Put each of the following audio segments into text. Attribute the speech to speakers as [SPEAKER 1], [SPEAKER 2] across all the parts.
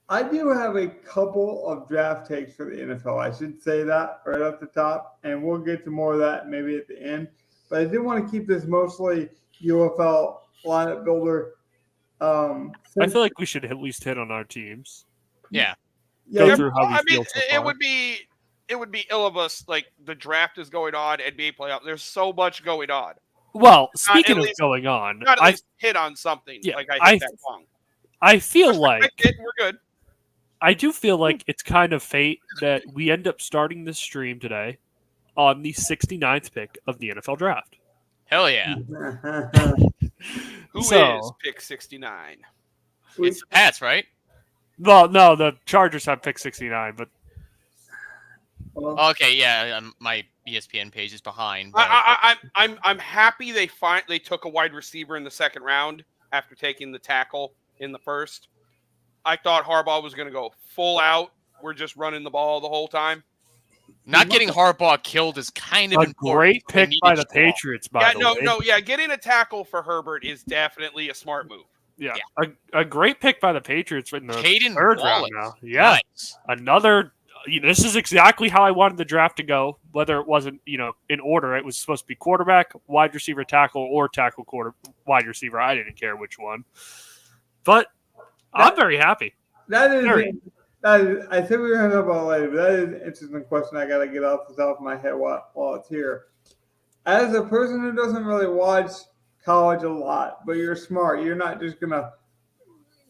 [SPEAKER 1] I do have a couple of draft takes for the NFL. I should say that right off the top, and we'll get to more of that maybe at the end. But I did want to keep this mostly UFL lineup builder.
[SPEAKER 2] I feel like we should at least hit on our teams.
[SPEAKER 3] Yeah.
[SPEAKER 2] Go through how we feel so far.
[SPEAKER 4] It would be ill of us, like the draft is going on, NBA playoff. There's so much going on.
[SPEAKER 2] Well, speaking of going on,
[SPEAKER 4] not at least hit on something.
[SPEAKER 2] Yeah,
[SPEAKER 4] like I hit that song.
[SPEAKER 2] I feel like
[SPEAKER 4] we're good.
[SPEAKER 2] I do feel like it's kind of fate that we end up starting this stream today on the 69th pick of the NFL draft.
[SPEAKER 3] Hell yeah.
[SPEAKER 4] Who is pick 69?
[SPEAKER 3] It's the Pats, right?
[SPEAKER 2] Well, no, the Chargers have pick 69, but
[SPEAKER 3] okay, yeah, my ESPN page is behind. But...
[SPEAKER 4] I'm happy they took a wide receiver in the second round after taking the tackle in the first. I thought Harbaugh was going to go full out. We're just running the ball the whole time.
[SPEAKER 3] Not getting Harbaugh killed is kind of
[SPEAKER 2] a great pick by the Patriots. By the way,
[SPEAKER 4] getting a tackle for Herbert is definitely a smart move.
[SPEAKER 2] Yeah. A great pick by the Patriots in the third round now. Yeah,
[SPEAKER 3] nice.
[SPEAKER 2] Another. This is exactly how I wanted the draft to go. Whether it wasn't, in order, it was supposed to be quarterback, wide receiver, tackle, or tackle, wide receiver. I didn't care which one, but I'm very happy.
[SPEAKER 1] That is. I said we were going to talk about it later, but that is an interesting question I got to get off the top of my head while it's here. As a person who doesn't really watch college a lot, but you're smart, you're not just gonna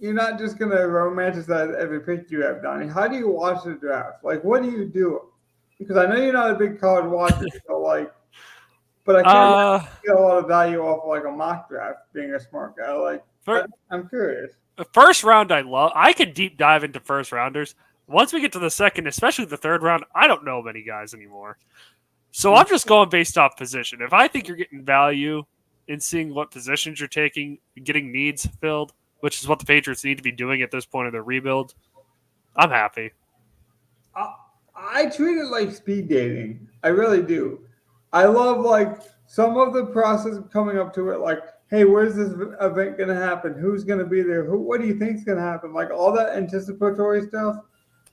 [SPEAKER 1] romanticize every pick you have, Donnie. How do you watch the draft? Like, what do you do? Because I know you're not a big college watcher, but I can't get a lot of value off like a mock draft. Being a smart guy, I'm curious.
[SPEAKER 2] The first round I love. I could deep dive into first rounders. Once we get to the second, especially the third round, I don't know many guys anymore. So I'm just going based off position. If I think you're getting value in seeing what positions you're taking, getting needs filled, which is what the Patriots need to be doing at this point of their rebuild, I'm happy.
[SPEAKER 1] I treat it like speed dating. I really do. I love some of the process coming up to it, like, hey, where's this event going to happen? Who's going to be there? What do you think is going to happen? Like all that anticipatory stuff.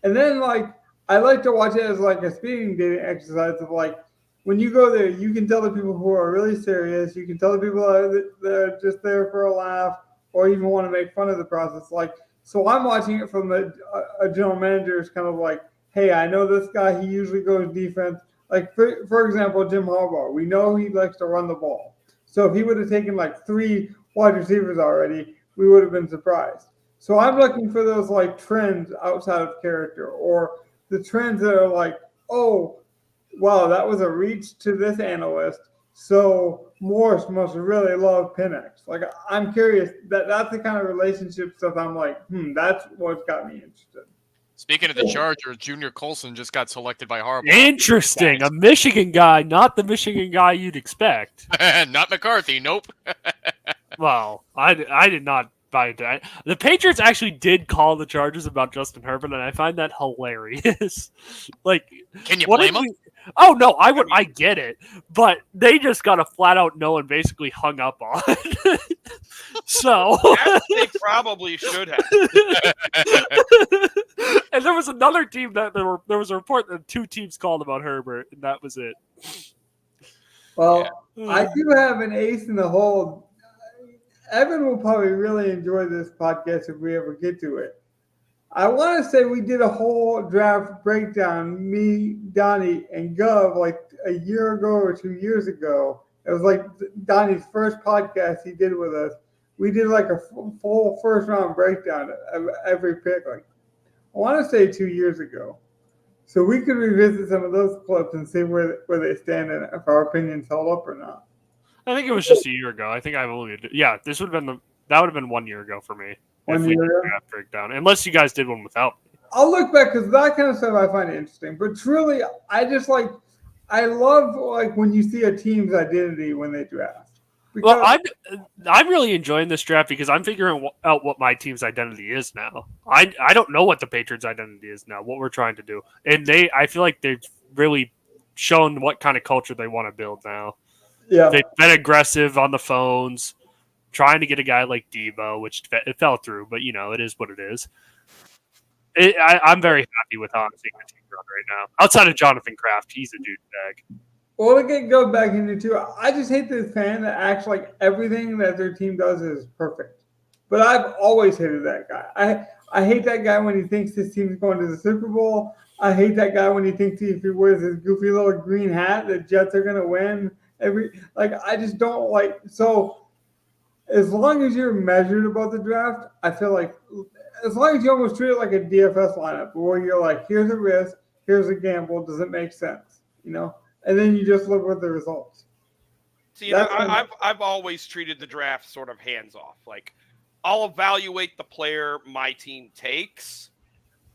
[SPEAKER 1] And then I like to watch it as like a speeding dating exercise of when you go there, you can tell the people who are really serious. You can tell the people that are just there for a laugh or even want to make fun of the process. So I'm watching it from a general manager's kind of like, hey, I know this guy, he usually goes defense. Like, for example, Jim Harbaugh, we know he likes to run the ball. So if he would have taken 3 wide receivers already, we would have been surprised. So I'm looking for those trends outside of character, or the trends that are like, oh, wow, that was a reach to this analyst. So Morris must really love Penix. I'm curious. That's the kind of relationship stuff I'm like, that's what's got me interested.
[SPEAKER 3] Speaking of the Chargers, Junior Colson just got selected by Harbaugh.
[SPEAKER 2] Interesting. A Michigan guy, not the Michigan guy you'd expect.
[SPEAKER 3] Not McCarthy, nope.
[SPEAKER 2] Well, I did not buy that. The Patriots actually did call the Chargers about Justin Herbert, and I find that hilarious.
[SPEAKER 3] Can you blame them?
[SPEAKER 2] Oh, no, I get it. But they just got a flat-out no and basically hung up on. So
[SPEAKER 4] they probably should have.
[SPEAKER 2] And there was another team that there was a report that 2 teams called about Herbert, and that was it.
[SPEAKER 1] Well, yeah. I do have an ace in the hole. Evan will probably really enjoy this podcast if we ever get to it. I want to say we did a whole draft breakdown, me, Donnie, and Gov, a year ago or 2 years ago. It was Donnie's first podcast he did with us. We did a full first round breakdown of every pick. I want to say 2 years ago. So we could revisit some of those clips and see where they stand and if our opinions held up or not.
[SPEAKER 2] I think it was just a year ago. I think I've only this would have been that would have been 1 year ago for me.
[SPEAKER 1] 1 year ago?
[SPEAKER 2] Draft breakdown, unless you guys did one without me.
[SPEAKER 1] I'll look back because that kind of stuff I find interesting. But truly, I just I love when you see a team's identity when they draft.
[SPEAKER 2] Well, I'm really enjoying this draft because I'm figuring out what my team's identity is now. I don't know what the Patriots' identity is now, what we're trying to do. And I feel like they've really shown what kind of culture they want to build now.
[SPEAKER 1] Yeah.
[SPEAKER 2] They've been aggressive on the phones, trying to get a guy like Debo, which it fell through, but it is what it is. I'm very happy with how I'm seeing the team run right now. Outside of Jonathan Kraft, he's a douchebag.
[SPEAKER 1] Well, to go back into too, I just hate the fan that acts like everything that their team does is perfect. But I've always hated that guy. I hate that guy when he thinks his team's going to the Super Bowl. I hate that guy when he thinks if he wears his goofy little green hat, the Jets are going to win. I just don't like. So as long as you're measured about the draft, I feel like as long as you almost treat it like a DFS lineup where you're like, here's a risk, here's a gamble, does it make sense? And then you just look at the results.
[SPEAKER 4] See, I've always treated the draft sort of hands off. Like, I'll evaluate the player my team takes,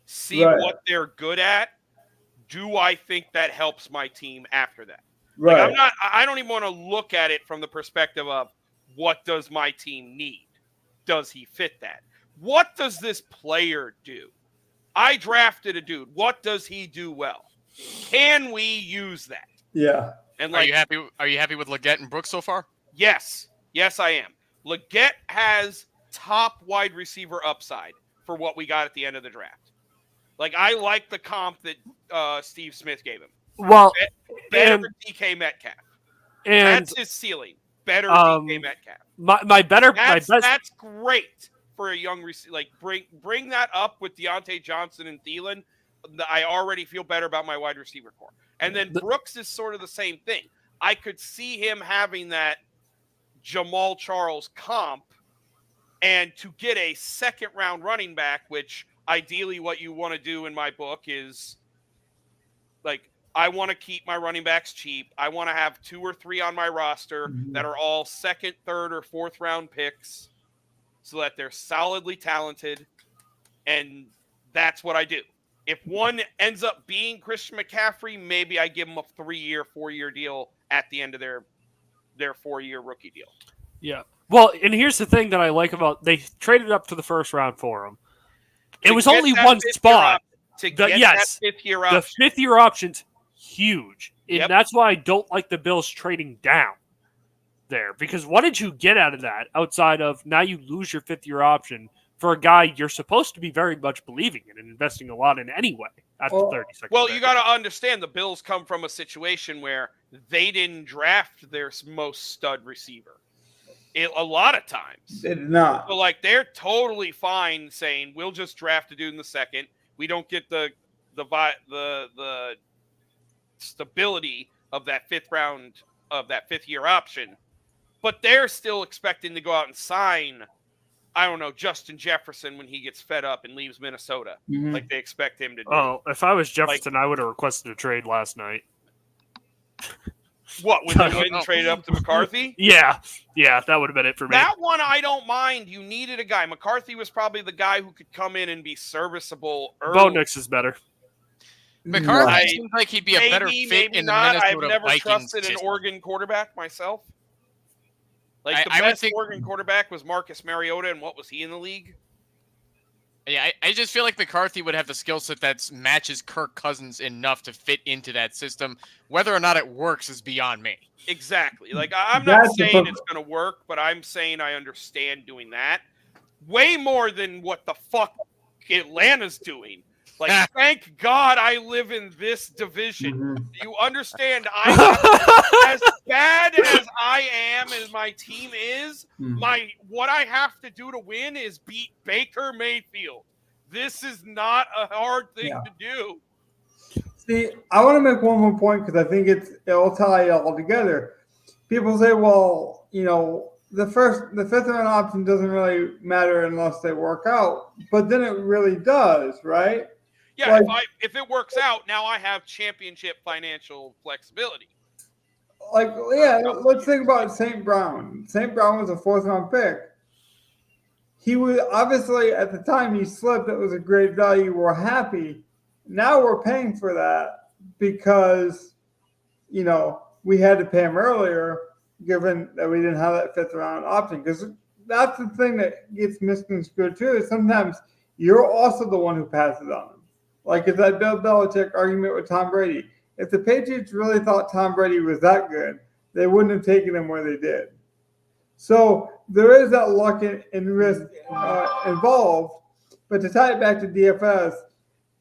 [SPEAKER 4] see what they're good at. Do I think that helps my team after that?
[SPEAKER 1] Right.
[SPEAKER 4] Like, I don't even want to look at it from the perspective of what does my team need? Does he fit that? What does this player do? I drafted a dude. What does he do well? Can we use that?
[SPEAKER 1] Yeah.
[SPEAKER 4] And
[SPEAKER 3] Are you happy with Leggett and Brooks so far?
[SPEAKER 4] Yes, I am. Leggett has top wide receiver upside for what we got at the end of the draft. Like, I like the comp that Steve Smith gave him.
[SPEAKER 2] Well,
[SPEAKER 4] better than DK Metcalf.
[SPEAKER 2] And
[SPEAKER 4] that's his ceiling. Better DK Metcalf. That's great for a young receiver. Like, bring that up with Deontay Johnson and Thielen. I already feel better about my wide receiver core. And then Brooks is sort of the same thing. I could see him having that Jamal Charles comp, and to get a second-round running back, which ideally what you want to do in my book is, like, I want to keep my running backs cheap. I want to have 2 or 3 on my roster that are all second, third, or fourth-round picks so that they're solidly talented, and that's what I do. If one ends up being Christian McCaffrey, maybe I give him a 3-year, 4-year deal at the end of their 4-year rookie deal.
[SPEAKER 2] Yeah. Well, and here's the thing that I like about they traded up to the first round for him. It was only one spot.
[SPEAKER 4] That fifth-year option.
[SPEAKER 2] The fifth-year option's huge. And that's why I don't like the Bills trading down there. Because what did you get out of that outside of now you lose your fifth-year option for a guy you're supposed to be very much believing in and investing a lot in anyway at the 32nd.
[SPEAKER 4] Well, you got to understand the Bills come from a situation where they didn't draft their most stud receiver. A lot of times.
[SPEAKER 1] They did not.
[SPEAKER 4] So, like, they're totally fine saying, we'll just draft a dude in the second. We don't get the stability of that fifth-year option. But they're still expecting to go out and sign, I don't know, Justin Jefferson when he gets fed up and leaves Minnesota, like they expect him to do.
[SPEAKER 2] Oh, if I was Jefferson, I would have requested a trade last night.
[SPEAKER 4] What, when they went and traded up to McCarthy?
[SPEAKER 2] Yeah, that would have been it for me.
[SPEAKER 4] That one I don't mind. You needed a guy. McCarthy was probably the guy who could come in and be serviceable early.
[SPEAKER 2] Bo Nix is better.
[SPEAKER 3] McCarthy seems like he'd be a better fit in the Minnesota
[SPEAKER 4] I've never
[SPEAKER 3] Vikings
[SPEAKER 4] trusted
[SPEAKER 3] system.
[SPEAKER 4] an Oregon quarterback myself. Like, the best Oregon quarterback was Marcus Mariota, and what was he in the league?
[SPEAKER 3] Yeah, I just feel like McCarthy would have the skill set that matches Kirk Cousins enough to fit into that system. Whether or not it works is beyond me.
[SPEAKER 4] Exactly. Like, I'm not saying it's going to work, but I'm saying I understand doing that. Way more than what the fuck Atlanta's doing. Like, thank God I live in this division. You understand? As bad as I am, as my team is, what I have to do to win is beat Baker Mayfield. This is not a hard thing to do.
[SPEAKER 1] See, I want to make one more point because I think it'll tie it all together. People say, well, the fifth round option doesn't really matter unless they work out, but then it really does, right?
[SPEAKER 4] Yeah, if it works out, now I have championship financial flexibility.
[SPEAKER 1] Let's think about St. Brown. St. Brown was a 4th-round pick. He was obviously at the time he slipped. It was a great value. We're happy. Now we're paying for that because, we had to pay him earlier, given that we didn't have that 5th-round option. Because that's the thing that gets misconstrued too. Is sometimes you're also the one who passes on him. Like, it's that Bill Belichick argument with Tom Brady. If the Patriots really thought Tom Brady was that good, they wouldn't have taken him where they did. So there is that luck and risk involved. But to tie it back to DFS,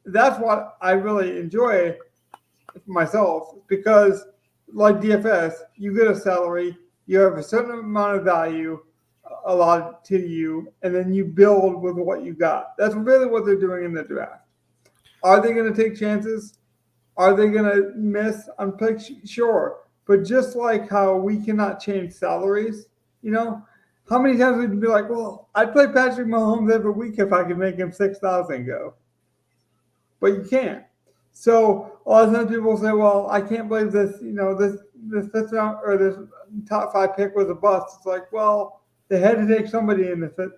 [SPEAKER 1] that's what I really enjoy myself because, like DFS, you get a salary, you have a certain amount of value allotted to you, and then you build with what you got. That's really what they're doing in the draft. Are they going to take chances? Are they going to miss on picks? Sure. But just like how we cannot change salaries, how many times would you be like, well, I'd play Patrick Mahomes every week if I could make him 6,000 go? But you can't. So a lot of times people say, well, I can't believe this fifth round or this top 5 pick was a bust. It's like, well, they had to take somebody in the fifth,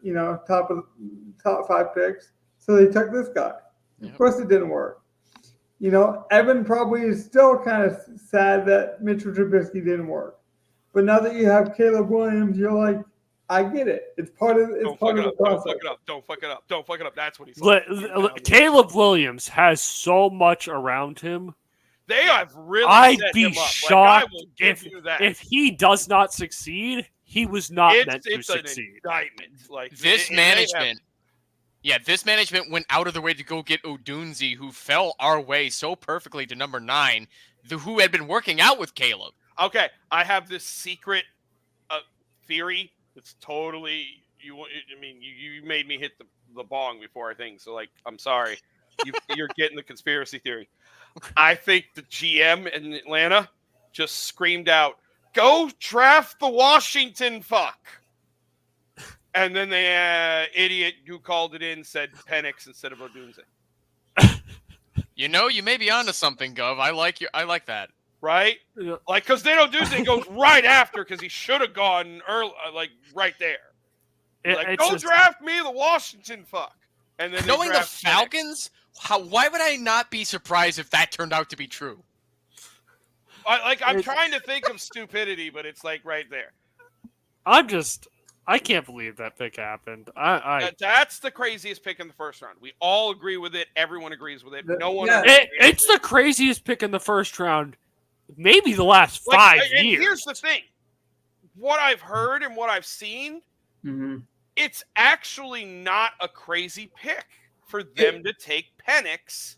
[SPEAKER 1] top 5 picks. So they took this guy. Of course it didn't work. Evan probably is still kind of sad that Mitchell Trubisky didn't work. But now that you have Caleb Williams, you're like, I get it. It's part of the process.
[SPEAKER 4] Don't fuck it up. That's what he's like.
[SPEAKER 2] Caleb Williams has so much around him.
[SPEAKER 4] They have really
[SPEAKER 2] I'd
[SPEAKER 4] set
[SPEAKER 2] be
[SPEAKER 4] him up.
[SPEAKER 2] shocked
[SPEAKER 4] I will give you that.
[SPEAKER 2] if he does not succeed. He was not meant to succeed.
[SPEAKER 4] It's an indictment.
[SPEAKER 3] This management. Yeah, this management went out of the way to go get Odunze, who fell our way so perfectly to number 9, who had been working out with Caleb.
[SPEAKER 4] Okay, I have this secret theory. It's totally you made me hit the bong before I think. So I'm sorry, you're getting the conspiracy theory. I think the GM in Atlanta just screamed out, "Go draft the Washington fuck." And then the idiot who called it in said Penix instead of Odunze.
[SPEAKER 3] You may be onto something, Gov. I like that.
[SPEAKER 4] Right? Because then Odunze goes right after because he should have gone early, right there. Go draft me, the Washington fuck. And then
[SPEAKER 3] knowing the Falcons, why would I not be surprised if that turned out to be true?
[SPEAKER 4] I'm trying to think of stupidity, but it's right there.
[SPEAKER 2] I can't believe that pick happened.
[SPEAKER 4] That's the craziest pick in the first round. We all agree with it. Everyone agrees with it. No one.
[SPEAKER 2] It's the craziest pick in the first round, maybe the last 5 years.
[SPEAKER 4] And here's the thing: what I've heard and what I've seen, it's actually not a crazy pick for them to take Penix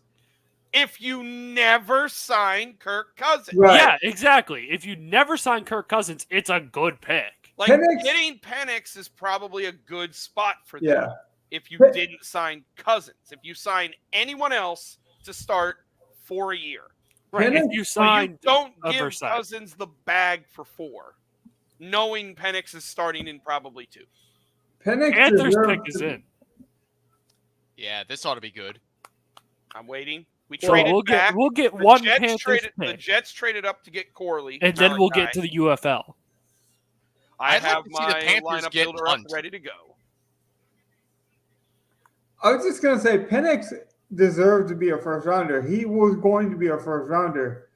[SPEAKER 4] if you never sign Kirk Cousins.
[SPEAKER 1] Right.
[SPEAKER 2] Yeah, exactly. If you never sign Kirk Cousins, it's a good pick.
[SPEAKER 4] Getting Penix is probably a good spot for them if you didn't sign Cousins. If you sign anyone else to start for a year.
[SPEAKER 2] Right. If you sign
[SPEAKER 4] don't give Cousins the bag for 4, knowing Penix is starting in probably 2.
[SPEAKER 2] Panthers pick is in.
[SPEAKER 3] Yeah, this ought to be good.
[SPEAKER 4] I'm waiting.
[SPEAKER 2] We'll get one Panthers pick.
[SPEAKER 4] The Jets traded up to get Corley.
[SPEAKER 2] And then we'll get to the UFL.
[SPEAKER 4] I have my lineup builder up ready to go.
[SPEAKER 1] I was just going to say, Penix deserved to be a first rounder. He was going to be a first rounder.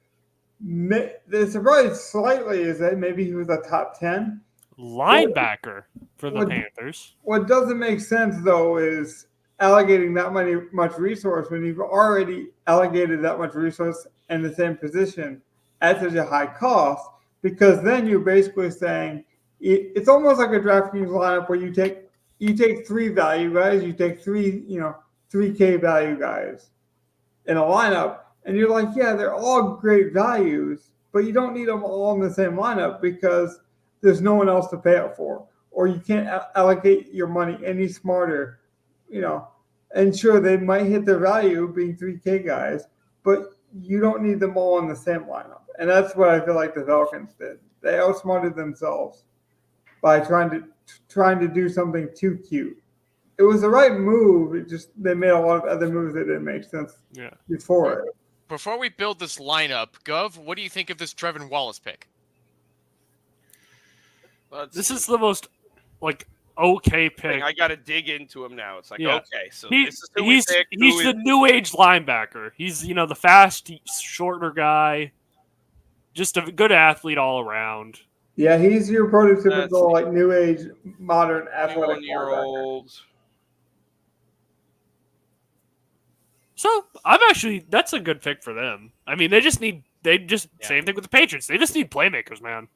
[SPEAKER 1] The surprise slightly is that maybe he was a top 10
[SPEAKER 2] linebacker for the Panthers.
[SPEAKER 1] What doesn't make sense, though, is allocating that much resource when you've already allocated that much resource in the same position at such a high cost, because then you're basically saying, it's almost like a DraftKings lineup where you take 3 value guys, you take 3K value guys in a lineup, and you're like, yeah, they're all great values, but you don't need them all in the same lineup because there's no one else to pay it for, or you can't allocate your money any smarter, and sure, they might hit their value being 3K guys, but you don't need them all in the same lineup. And that's what I feel like the Falcons did. They outsmarted themselves by trying to do something too cute. It was the right move. It just they made a lot of other moves that didn't make sense before it.
[SPEAKER 3] Before we build this lineup, Gov, what do you think of this Trevin Wallace pick?
[SPEAKER 2] This is the most okay pick.
[SPEAKER 4] I got to dig into him now. It's okay, so
[SPEAKER 2] he's the new age linebacker. He's the fast, shorter guy, just a good athlete all around.
[SPEAKER 1] Yeah, he's your prototypical new age modern athletic
[SPEAKER 4] 21-year-old.
[SPEAKER 2] So that's a good pick for them. I mean, same thing with the Patriots. They just need playmakers, man.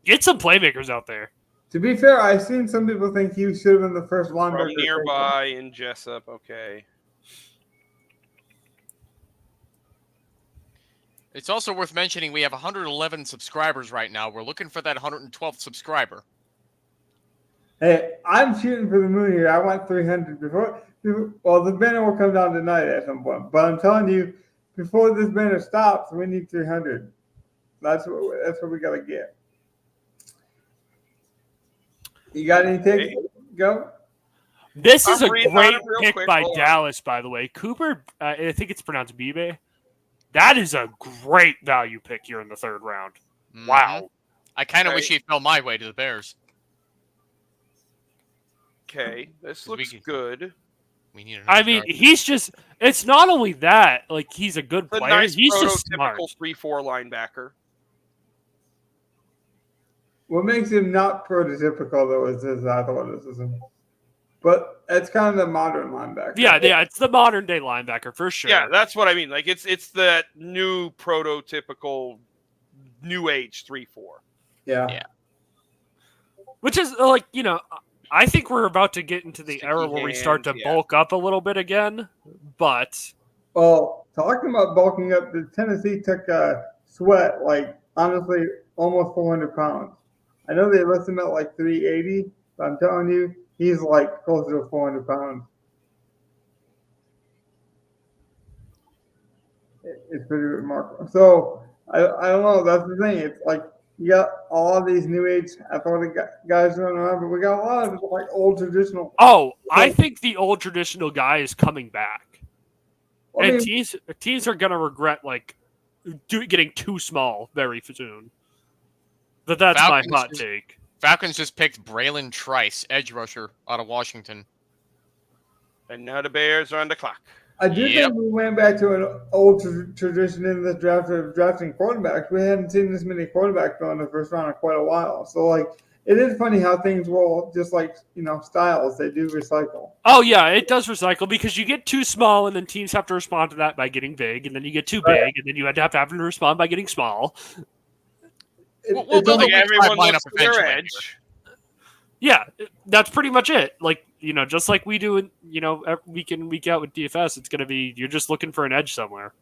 [SPEAKER 2] Get some playmakers out there.
[SPEAKER 1] To be fair, I've seen some people think he should have been the first linebacker.
[SPEAKER 4] From nearby in Jessup, okay.
[SPEAKER 3] It's also worth mentioning we have 111 subscribers right now. We're looking for that 112th subscriber.
[SPEAKER 1] Hey, I'm shooting for the moon here. I want 300 before. Well, the banner will come down tonight at some point, but I'm telling you, before this banner stops, we need 300. That's what we gotta get. You got anything? Go.
[SPEAKER 2] This is
[SPEAKER 4] I'm
[SPEAKER 2] a
[SPEAKER 4] reading on
[SPEAKER 2] great
[SPEAKER 4] it real
[SPEAKER 2] pick
[SPEAKER 4] quick.
[SPEAKER 2] by
[SPEAKER 4] Hold on.
[SPEAKER 2] Dallas, by the way. Cooper, I think it's pronounced Bibe. That is a great value pick here in the third round.
[SPEAKER 3] Mhm.
[SPEAKER 2] Wow.
[SPEAKER 3] I kind of
[SPEAKER 4] Right.
[SPEAKER 3] wish he fell my way to the Bears.
[SPEAKER 4] Okay, this
[SPEAKER 3] We
[SPEAKER 4] looks
[SPEAKER 3] can-
[SPEAKER 4] good.
[SPEAKER 3] We need.
[SPEAKER 2] I mean, he's just, it's not only that, like, he's a good
[SPEAKER 4] The
[SPEAKER 2] player.
[SPEAKER 4] nice
[SPEAKER 2] He's just smart.
[SPEAKER 4] prototypical 3-4 linebacker.
[SPEAKER 1] What makes him not prototypical though is his athleticism, but it's kind of the modern linebacker.
[SPEAKER 2] Yeah, it's the modern day linebacker for sure.
[SPEAKER 4] Yeah, that's what I mean. Like it's that new prototypical new age 3-4.
[SPEAKER 1] Yeah.
[SPEAKER 2] Which is, like, I think we're about to get into the
[SPEAKER 4] Sticky
[SPEAKER 2] era where we start to
[SPEAKER 4] hands, yeah.
[SPEAKER 2] bulk up a little bit again, but
[SPEAKER 1] Well, talking about bulking up, the Tennessee took Sweat, like, honestly, almost 400 pounds. I know they list him at like 380, but I'm telling you, he's like closer to 400 pounds. It's pretty remarkable. So, I don't know. That's the thing. It's like you got all of these new age athletic guys running around, but we got a lot of like old traditional.
[SPEAKER 2] I think the old traditional guy is coming back.
[SPEAKER 1] I
[SPEAKER 2] And
[SPEAKER 1] mean,
[SPEAKER 2] teams are going to regret, like, getting too small very soon. But that's
[SPEAKER 3] Falcons
[SPEAKER 2] my hot
[SPEAKER 3] just-
[SPEAKER 2] take.
[SPEAKER 3] Falcons just picked Braylon Trice, edge rusher out of Washington.
[SPEAKER 4] And now the Bears are on the clock.
[SPEAKER 1] I do
[SPEAKER 3] Yep.
[SPEAKER 1] think we went back to an old tradition in the draft of drafting quarterbacks. We hadn't seen this many quarterbacks go in the first round in quite a while. So, like, it is funny how things roll, just like, styles, they do recycle.
[SPEAKER 2] Oh, yeah, it does recycle because you get too small and then teams have to respond to that by getting big, and then you get too
[SPEAKER 1] Right.
[SPEAKER 2] big and then you have to respond by getting small.
[SPEAKER 3] We'll
[SPEAKER 1] It's
[SPEAKER 3] build
[SPEAKER 1] only-
[SPEAKER 3] a weak
[SPEAKER 4] Everyone
[SPEAKER 3] line
[SPEAKER 4] looks
[SPEAKER 3] up
[SPEAKER 4] for their
[SPEAKER 3] eventually.
[SPEAKER 4] edge.
[SPEAKER 2] Yeah, that's pretty much it. Like, just like we do, week in, week out with DFS, it's going to be, you're just looking for an edge somewhere.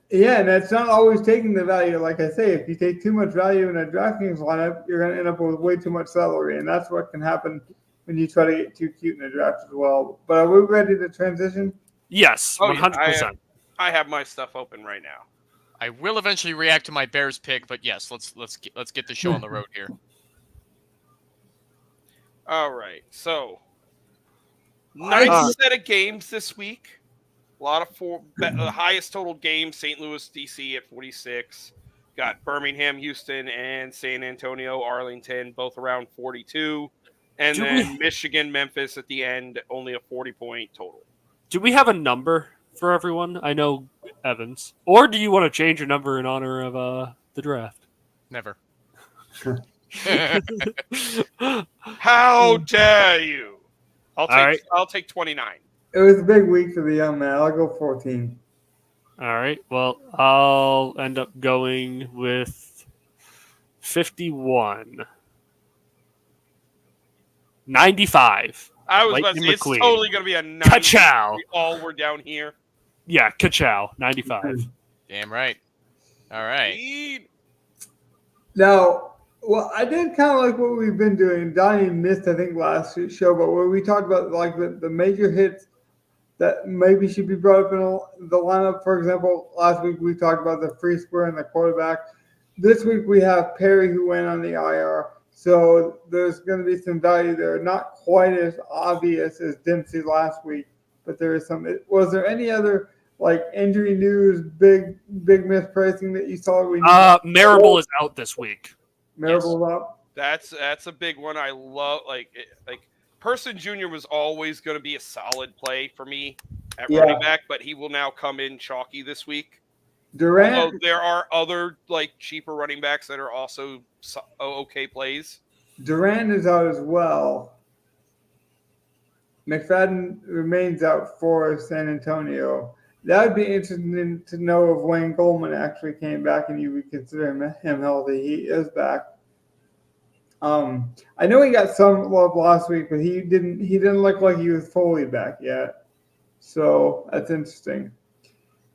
[SPEAKER 1] Yeah, and that's not always taking the value. Like I say, if you take too much value in a DraftKings lineup, you're going to end up with way too much salary, and that's what can happen when you try to get too cute in a draft as well. But are we ready to transition?
[SPEAKER 2] Yes,
[SPEAKER 4] Oh, yeah,
[SPEAKER 2] 100%.
[SPEAKER 4] I have my stuff open right now.
[SPEAKER 3] I will eventually react to my Bears pick, but yes, let's get the show on the road here.
[SPEAKER 4] All right, so nice set of games this week. A lot of the highest total games: St. Louis, DC at 46. Got Birmingham, Houston, and San Antonio, Arlington, both around 42. And then Michigan, Memphis at the end, only a 40-point total.
[SPEAKER 2] Do we have a number for everyone? I know Evans. Or do you want to change your number in honor of the draft?
[SPEAKER 3] Never.
[SPEAKER 4] How dare you? I'll take 29.
[SPEAKER 1] It was a big week for the young man. I'll go 14.
[SPEAKER 2] All right. Well, I'll end up going with 51. 95.
[SPEAKER 4] I was about to
[SPEAKER 2] Lightning
[SPEAKER 4] say, it's
[SPEAKER 2] McQueen.
[SPEAKER 4] totally going to be a 90.
[SPEAKER 2] Ka-chow.
[SPEAKER 4] We all were down here.
[SPEAKER 2] Yeah, ka-chow. 95.
[SPEAKER 3] Damn right. All right.
[SPEAKER 1] Now, well, I did kind of like what we've been doing. Donnie missed, I think, last show, but where we talked about like the major hits that maybe should be brought up in the lineup. For example, last week we talked about the free square and the quarterback. This week we have Perry who went on the IR. So there's going to be some value there. Not quite as obvious as Dempsey last week, but there is some. Was there any other like injury news, big mispricing that you saw?
[SPEAKER 2] Marable is out this week.
[SPEAKER 1] Marable's up.
[SPEAKER 4] That's a big one. I love like Person Jr. was always going to be a solid play for me at running back, but he will now come in chalky this week.
[SPEAKER 1] Durant.
[SPEAKER 4] Although there are other like cheaper running backs that are also okay plays.
[SPEAKER 1] Durant is out as well. McFadden remains out for San Antonio. That would be interesting to know if Wayne Goldman actually came back and you would consider him healthy. He is back. I know he got some love last week, but he didn't look like he was fully back yet. So that's interesting.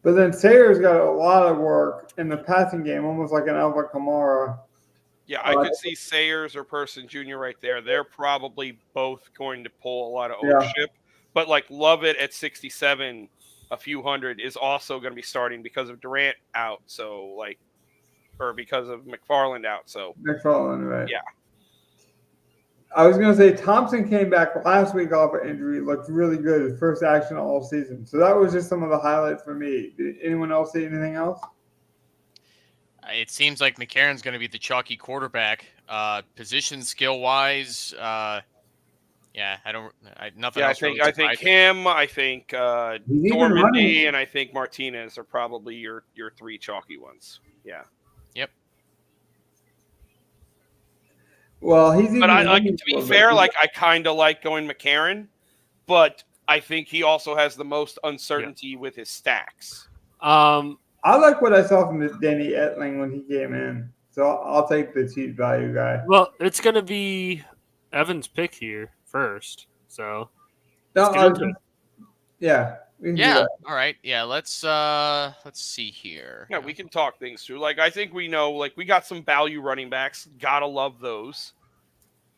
[SPEAKER 1] But then Sayer's got a lot of work in the passing game, almost like an Alvin Kamara.
[SPEAKER 4] Yeah, I could see Sayers or Person Jr. right there. They're probably both going to pull a lot of ownership. But like Lovett at 67, a few hundred, is also going to be starting because of Durant out. So like, or because of McFarland out. So
[SPEAKER 1] McFarland, right?
[SPEAKER 4] Yeah.
[SPEAKER 1] I was going to say Thompson came back last week off an injury, looked really good, his first action all season. So that was just some of the highlights for me. Did anyone else see anything else?
[SPEAKER 3] It seems like McCarron's going to be the chalky quarterback. Position skill wise, nothing else.
[SPEAKER 4] I think him. I think Dormandy, and I think Martinez are probably your three chalky ones. Yeah.
[SPEAKER 3] Yep.
[SPEAKER 1] Well, he's even.
[SPEAKER 4] But to be fair, I kind of like going McCarron, but I think he also has the most uncertainty with his stacks.
[SPEAKER 1] I like what I saw from Danny Etling when he came in, so I'll take the cheap value guy.
[SPEAKER 2] Well, it's going to be Evan's pick here first, so
[SPEAKER 1] yeah.
[SPEAKER 3] Yeah. All right. Yeah. Let's see here.
[SPEAKER 4] Yeah, we can talk things through. I think we know. We got some value running backs. Gotta love those.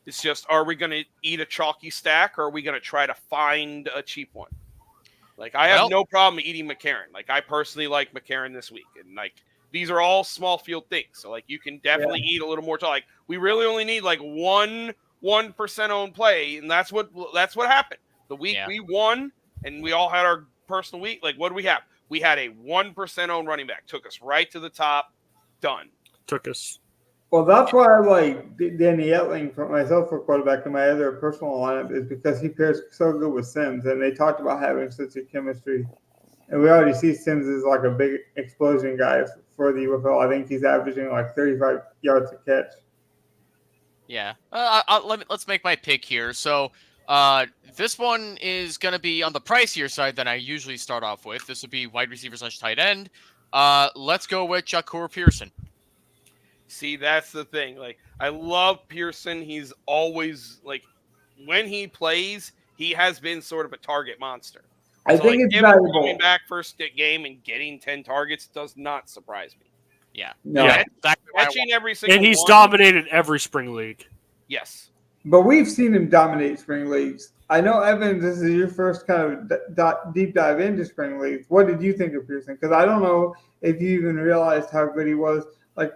[SPEAKER 4] It's just, are we going to eat a chalky stack, or are we going to try to find a cheap one? I have no problem eating McCarron. I personally like McCarron this week, and these are all small field things. So you can definitely eat a little more. We really only need 1% owned play, and that's what happened. The week we won, and we all had our personal week. What do we have? We had a 1% owned running back. Took us right to the top. Done.
[SPEAKER 2] Took us.
[SPEAKER 1] Well, that's why I like Danny Etling for myself for quarterback in my other personal lineup, is because he pairs so good with Sims, and they talked about having such a chemistry. And we already see Sims is a big explosion guy for the UFL. I think he's averaging 35 yards a catch.
[SPEAKER 3] Yeah. Let's make my pick here. So this one is going to be on the pricier side than I usually start off with. This would be wide receiver / tight end. Let's go with Shakur Pearson.
[SPEAKER 4] See, that's the thing. I love Pearson. He's always when he plays, he has been sort of a target monster.
[SPEAKER 1] I think it's valuable.
[SPEAKER 4] Coming back first game and getting 10 targets does not surprise me.
[SPEAKER 3] Yeah.
[SPEAKER 1] No.
[SPEAKER 3] Yeah,
[SPEAKER 4] Catching every single
[SPEAKER 2] and he's
[SPEAKER 4] one.
[SPEAKER 2] dominated every spring league.
[SPEAKER 4] Yes.
[SPEAKER 1] But we've seen him dominate spring leagues. I know, Evan, this is your first kind of deep dive into spring leagues. What did you think of Pearson? Because I don't know if you even realized how good he was.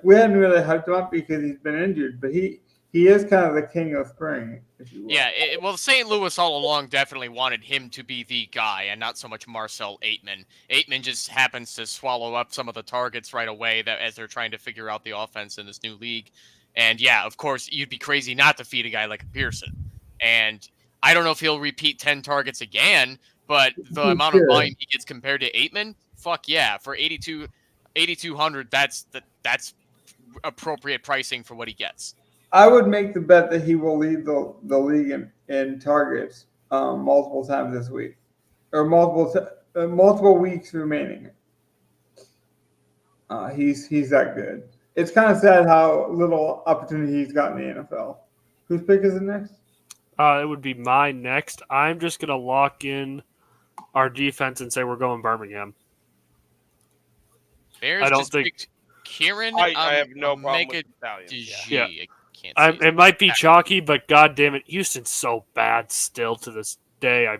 [SPEAKER 1] We hadn't really hyped him up because he's been injured, but he is kind of the king of spring, if you will.
[SPEAKER 3] Yeah, St. Louis all along definitely wanted him to be the guy and not so much Marcel Aitman. Aitman just happens to swallow up some of the targets right away as they're trying to figure out the offense in this new league. And yeah, of course, you'd be crazy not to feed a guy like Pearson. And I don't know if he'll repeat 10 targets again, but the amount of volume he gets compared to Aitman, fuck yeah. For 8,200, that's appropriate pricing for what he gets.
[SPEAKER 1] I would make the bet that he will lead the league in targets multiple times this week, or multiple weeks remaining. He's that good. It's kind of sad how little opportunity he's got in the NFL. Whose pick is it next?
[SPEAKER 2] It would be mine next. I'm just going to lock in our defense and say we're going Birmingham.
[SPEAKER 3] Bears
[SPEAKER 2] I don't think
[SPEAKER 3] Kieran.
[SPEAKER 4] I have no problem with Italians.
[SPEAKER 2] Yeah.
[SPEAKER 3] I can't say
[SPEAKER 2] it might be chalky, but god damn it, Houston's so bad still to this day.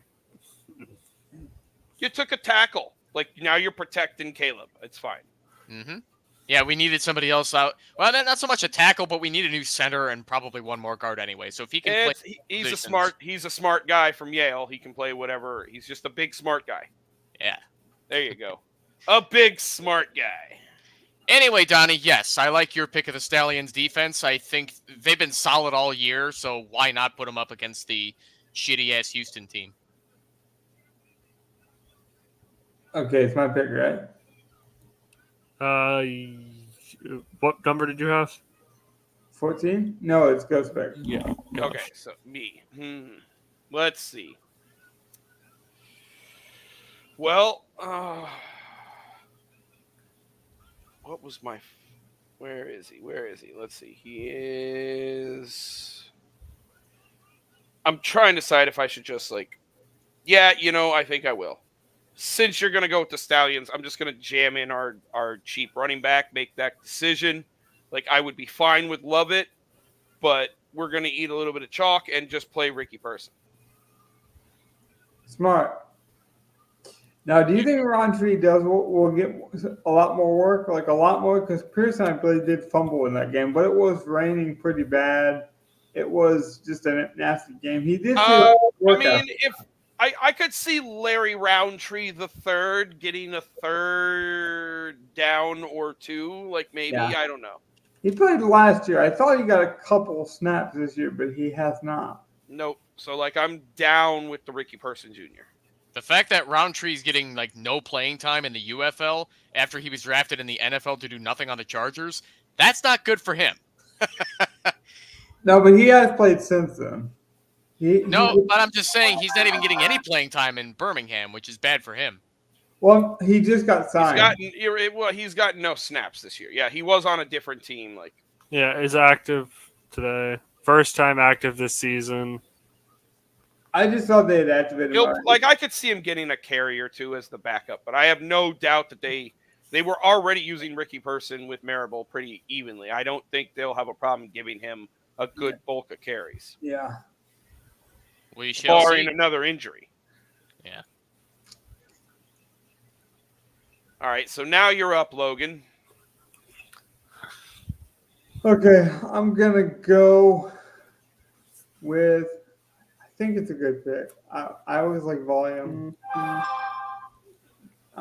[SPEAKER 4] You took a tackle. Now you're protecting Caleb. It's fine.
[SPEAKER 3] Mm-hmm. Yeah, we needed somebody else out. Well, not so much a tackle, but we need a new center and probably one more guard anyway. So if he can play,
[SPEAKER 4] he's a smart guy from Yale. He can play whatever. He's just a big smart guy.
[SPEAKER 3] Yeah,
[SPEAKER 4] there you go. A big smart guy.
[SPEAKER 3] Anyway, Donnie, yes, I like your pick of the Stallions defense. I think they've been solid all year, so why not put them up against the shitty-ass Houston team?
[SPEAKER 1] Okay, it's my pick, right?
[SPEAKER 2] What number did you have?
[SPEAKER 1] 14? No, it's Ghost pick.
[SPEAKER 2] Yeah.
[SPEAKER 4] Okay, so me. Let's see. Well, what was my... Where is he? Let's see. He is... I'm trying to decide if I should just I think I will. since you're going to go with the Stallions, I'm just going to jam in our cheap running back, make that decision. Like, I would be fine with Lovett, but we're going to eat a little bit of chalk and just play Ricky Person.
[SPEAKER 1] Smart. Now, do you think Roundtree will get a lot more work? Like a lot more? Because Pearson, I believe, did fumble in that game, but it was raining pretty bad. It was just a nasty game. He did work
[SPEAKER 4] I mean, if I could see Larry Roundtree the third getting a third down or two, like maybe,
[SPEAKER 1] Yeah.
[SPEAKER 4] I don't know.
[SPEAKER 1] He played last year. I thought he got a couple snaps this year, but he has not.
[SPEAKER 4] Nope. So, like, I'm down with the Ricky Person Jr.
[SPEAKER 3] The fact that Roundtree's getting like no playing time in the UFL after he was drafted in the NFL to do nothing on the Chargers, that's not good for him.
[SPEAKER 1] No, but he has played since then.
[SPEAKER 3] But I'm just saying he's not even getting any playing time in Birmingham, which is bad for him.
[SPEAKER 1] Well, he just got signed.
[SPEAKER 4] He's gotten no snaps this year. Yeah, he was on a different team. Like,
[SPEAKER 2] Yeah, is active today. First time active this season.
[SPEAKER 1] I just thought they had activated him.
[SPEAKER 4] like, I could see him getting a carry or two as the backup, but I have no doubt that they were already using Ricky Person with Marable pretty evenly. I don't think they'll have a problem giving him a good bulk of carries.
[SPEAKER 1] Yeah.
[SPEAKER 3] We shall
[SPEAKER 4] Barring
[SPEAKER 3] see.
[SPEAKER 4] another injury.
[SPEAKER 3] Yeah.
[SPEAKER 4] All right, so now you're up, Logan.
[SPEAKER 1] Okay, I'm going to go with, I think it's a good pick. I always like volume. I'm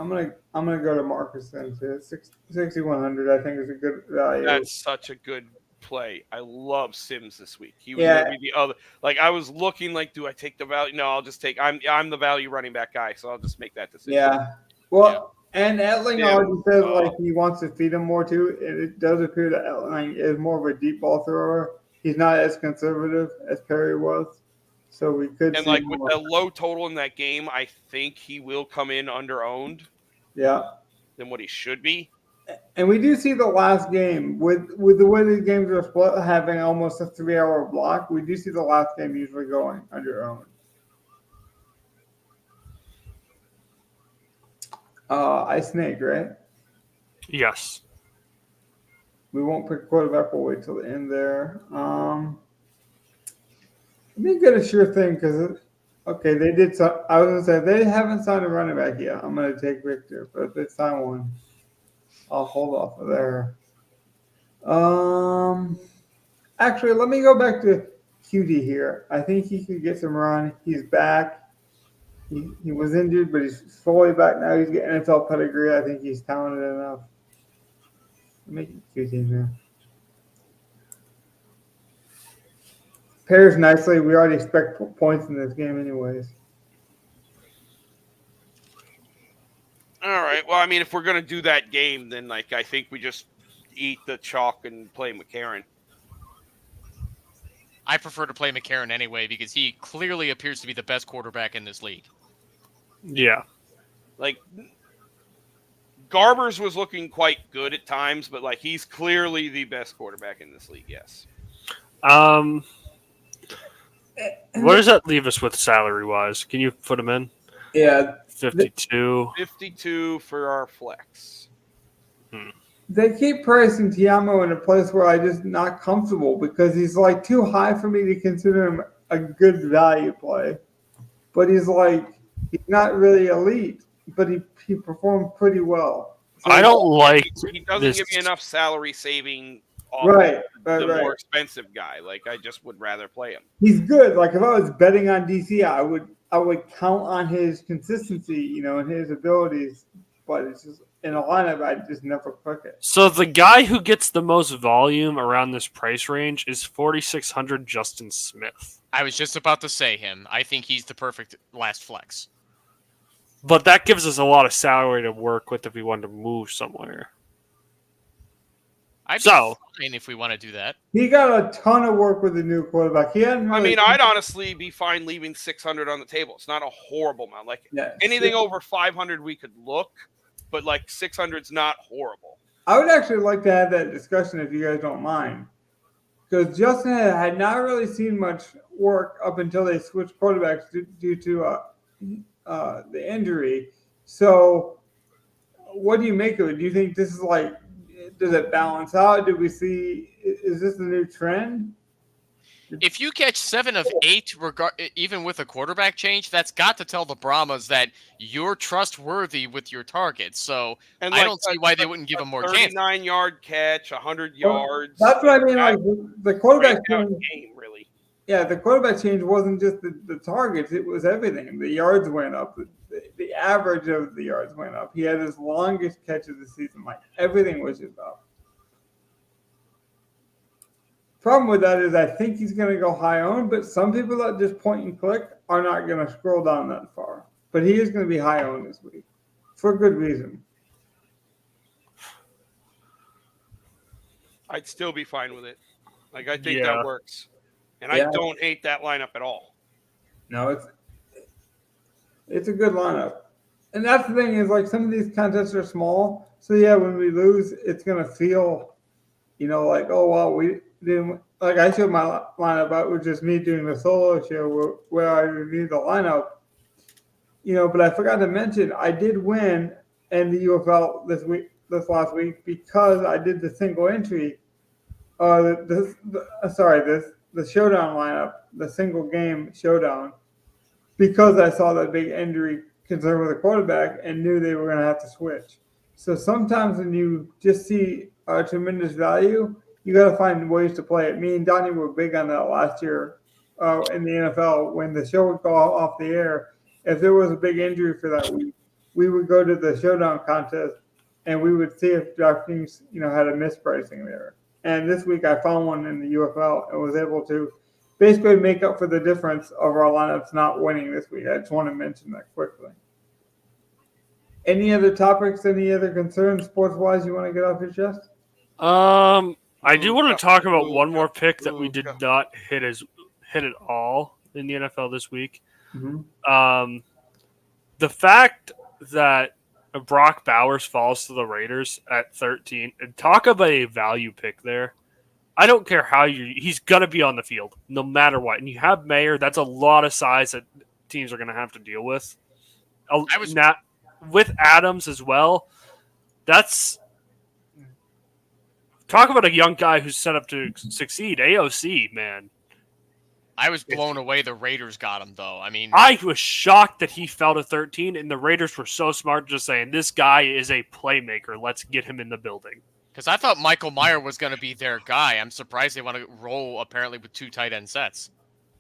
[SPEAKER 1] gonna go to Marcus then too. 6,100 I think is a good value.
[SPEAKER 4] That's such a good play. I love Sims this week. He was gonna be the other. Like, I was looking like, do I take the value? No, I'll just take. I'm the value running back guy, so I'll just make that decision.
[SPEAKER 1] Yeah. Well, and Etling already says like he wants to feed him more too. And it does appear that Etling is more of a deep ball thrower. He's not as conservative as Perry was. So we could
[SPEAKER 4] And
[SPEAKER 1] see
[SPEAKER 4] like
[SPEAKER 1] more.
[SPEAKER 4] with a low total in that game, I think he will come in under owned.
[SPEAKER 1] Yeah.
[SPEAKER 4] Than what he should be.
[SPEAKER 1] And we do see the last game with the way these games are split, having almost a 3-hour block. We do see the last game usually going under owned. I snake, right?
[SPEAKER 2] Yes.
[SPEAKER 1] We won't pick quarterback. We'll wait till the end there. Let me get a sure thing because, okay, they did. I was gonna say they haven't signed a running back yet. I'm gonna take Victor, but if they sign one, I'll hold off of there. Actually, let me go back to QD here. I think he could get some run. He's back. He was injured, but he's fully back now. He's getting NFL pedigree. I think he's talented enough. Make it QD now. Pairs nicely. We already expect points in this game anyways.
[SPEAKER 4] All right. Well, I mean, if we're going to do that game, then like I think we just eat the chalk and play McCarron.
[SPEAKER 3] I prefer to play McCarron anyway because he clearly appears to be the best quarterback in this league.
[SPEAKER 2] Yeah.
[SPEAKER 4] Like, Garbers was looking quite good at times, but like he's clearly the best quarterback in this league. Yes.
[SPEAKER 2] What does that leave us with salary wise? Can you put him in?
[SPEAKER 1] Yeah.
[SPEAKER 2] 52.
[SPEAKER 4] 52 for our flex.
[SPEAKER 1] They keep pricing Tiamo in a place where I'm just not comfortable because he's like too high for me to consider him a good value play. But he's not really elite, but he performed pretty well. So
[SPEAKER 2] I don't like
[SPEAKER 4] he doesn't
[SPEAKER 2] this.
[SPEAKER 4] give me enough salary saving off
[SPEAKER 1] Right.
[SPEAKER 4] more expensive guy. Like, I just would rather play him.
[SPEAKER 1] He's good. Like if I was betting on DC, I would count on his consistency, and his abilities. But it's just in a lineup, I just never click it.
[SPEAKER 2] So the guy who gets the most volume around this price range is 4,600 Justin Smith.
[SPEAKER 3] I was just about to say him. I think he's the perfect last flex.
[SPEAKER 2] But that gives us a lot of salary to work with if we wanted to move somewhere.
[SPEAKER 3] I'd be fine if we want to do that.
[SPEAKER 1] He got a ton of work with the new quarterback. He hadn't really,
[SPEAKER 4] I mean, I'd honestly be fine leaving 600 on the table. It's not a horrible amount. Like anything over 500, we could look, but like 600's not horrible.
[SPEAKER 1] I would actually like to have that discussion if you guys don't mind, because Justin had not really seen much work up until they switched quarterbacks due to the injury, So, what do you make of it? Do you think this is like, does it balance out? Do we see, is this a new trend?
[SPEAKER 3] If you catch 7 of 8, even with a quarterback change, that's got to tell the Brahmas that you're trustworthy with your targets. So
[SPEAKER 4] And
[SPEAKER 3] I don't see why they wouldn't give him more chances.
[SPEAKER 4] 39-yard catch, 100
[SPEAKER 1] Well,
[SPEAKER 4] yards.
[SPEAKER 1] that's what I mean. Like the quarterback
[SPEAKER 4] breakout
[SPEAKER 1] change,
[SPEAKER 4] game, really.
[SPEAKER 1] yeah, the quarterback change wasn't just the targets; it was everything. The yards went up. The average of the yards went up. He had his longest catch of the season. Like everything was just up. Problem with that is I think he's going to go high owned, but some people that just point and click are not going to scroll down that far. But he is going to be high owned this week for good reason.
[SPEAKER 4] I'd still be fine with it. Like, I think
[SPEAKER 2] Yeah.
[SPEAKER 4] that works. And
[SPEAKER 1] Yeah.
[SPEAKER 4] I don't hate that lineup at all.
[SPEAKER 1] No, it's a good lineup. And that's the thing is like some of these contests are small. So yeah, when we lose, it's gonna feel, like, oh well, we didn't like I showed my lineup out with just me doing the solo show where I reviewed the lineup. But I forgot to mention I did win in the UFL this last week because I did the single entry. The showdown lineup, the single game showdown, because I saw that big injury concern with the quarterback and knew they were going to have to switch. So sometimes when you just see a tremendous value, you got to find ways to play it. Me and Donnie were big on that last year in the NFL when the show would go off the air. If there was a big injury for that week, we would go to the showdown contest and we would see if DraftKings, had a mispricing there. And this week I found one in the UFL and was able to basically make up for the difference of our lineups not winning this week. I just want to mention that quickly. Any other topics, any other concerns sports-wise you want to get off your chest?
[SPEAKER 2] I do want to talk about one more pick that we did not hit at all in the NFL this week.
[SPEAKER 1] Mm-hmm.
[SPEAKER 2] The fact that Brock Bowers falls to the Raiders at 13, and talk about a value pick there. I don't care how he's going to be on the field no matter what. And you have Mayer, that's a lot of size that teams are going to have to deal with. With Adams as well. That's talk about a young guy who's set up to succeed. AOC, man.
[SPEAKER 3] I was blown away the Raiders got him, though. I mean,
[SPEAKER 2] I was shocked that he fell to 13, and the Raiders were so smart just saying, this guy is a playmaker. Let's get him in the building.
[SPEAKER 3] Because I thought Michael Mayer was going to be their guy. I'm surprised they want to roll, apparently, with 2 tight end sets.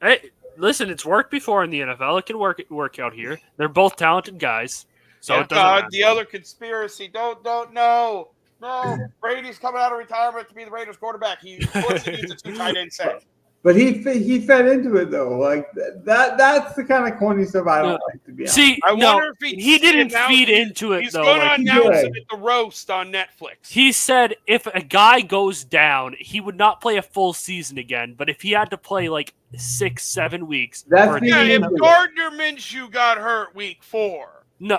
[SPEAKER 2] Hey, listen, it's worked before in the NFL. It can work out here. They're both talented guys. So it doesn't matter.
[SPEAKER 4] The other conspiracy. Don't know. No, Brady's coming out of retirement to be the Raiders quarterback. He wants to use a 2 tight end set.
[SPEAKER 1] But he fed into it though. Like that's the kind of corny stuff I don't like, to be honest.
[SPEAKER 2] See,
[SPEAKER 4] I wonder if
[SPEAKER 2] he didn't feed into it
[SPEAKER 4] he's
[SPEAKER 2] though.
[SPEAKER 4] He's going to announce it at the roast on Netflix.
[SPEAKER 2] He said if a guy goes down, he would not play a full season again. But if he had to play like 6-7 weeks,
[SPEAKER 4] if Gardner Minshew got hurt week 4,
[SPEAKER 2] no.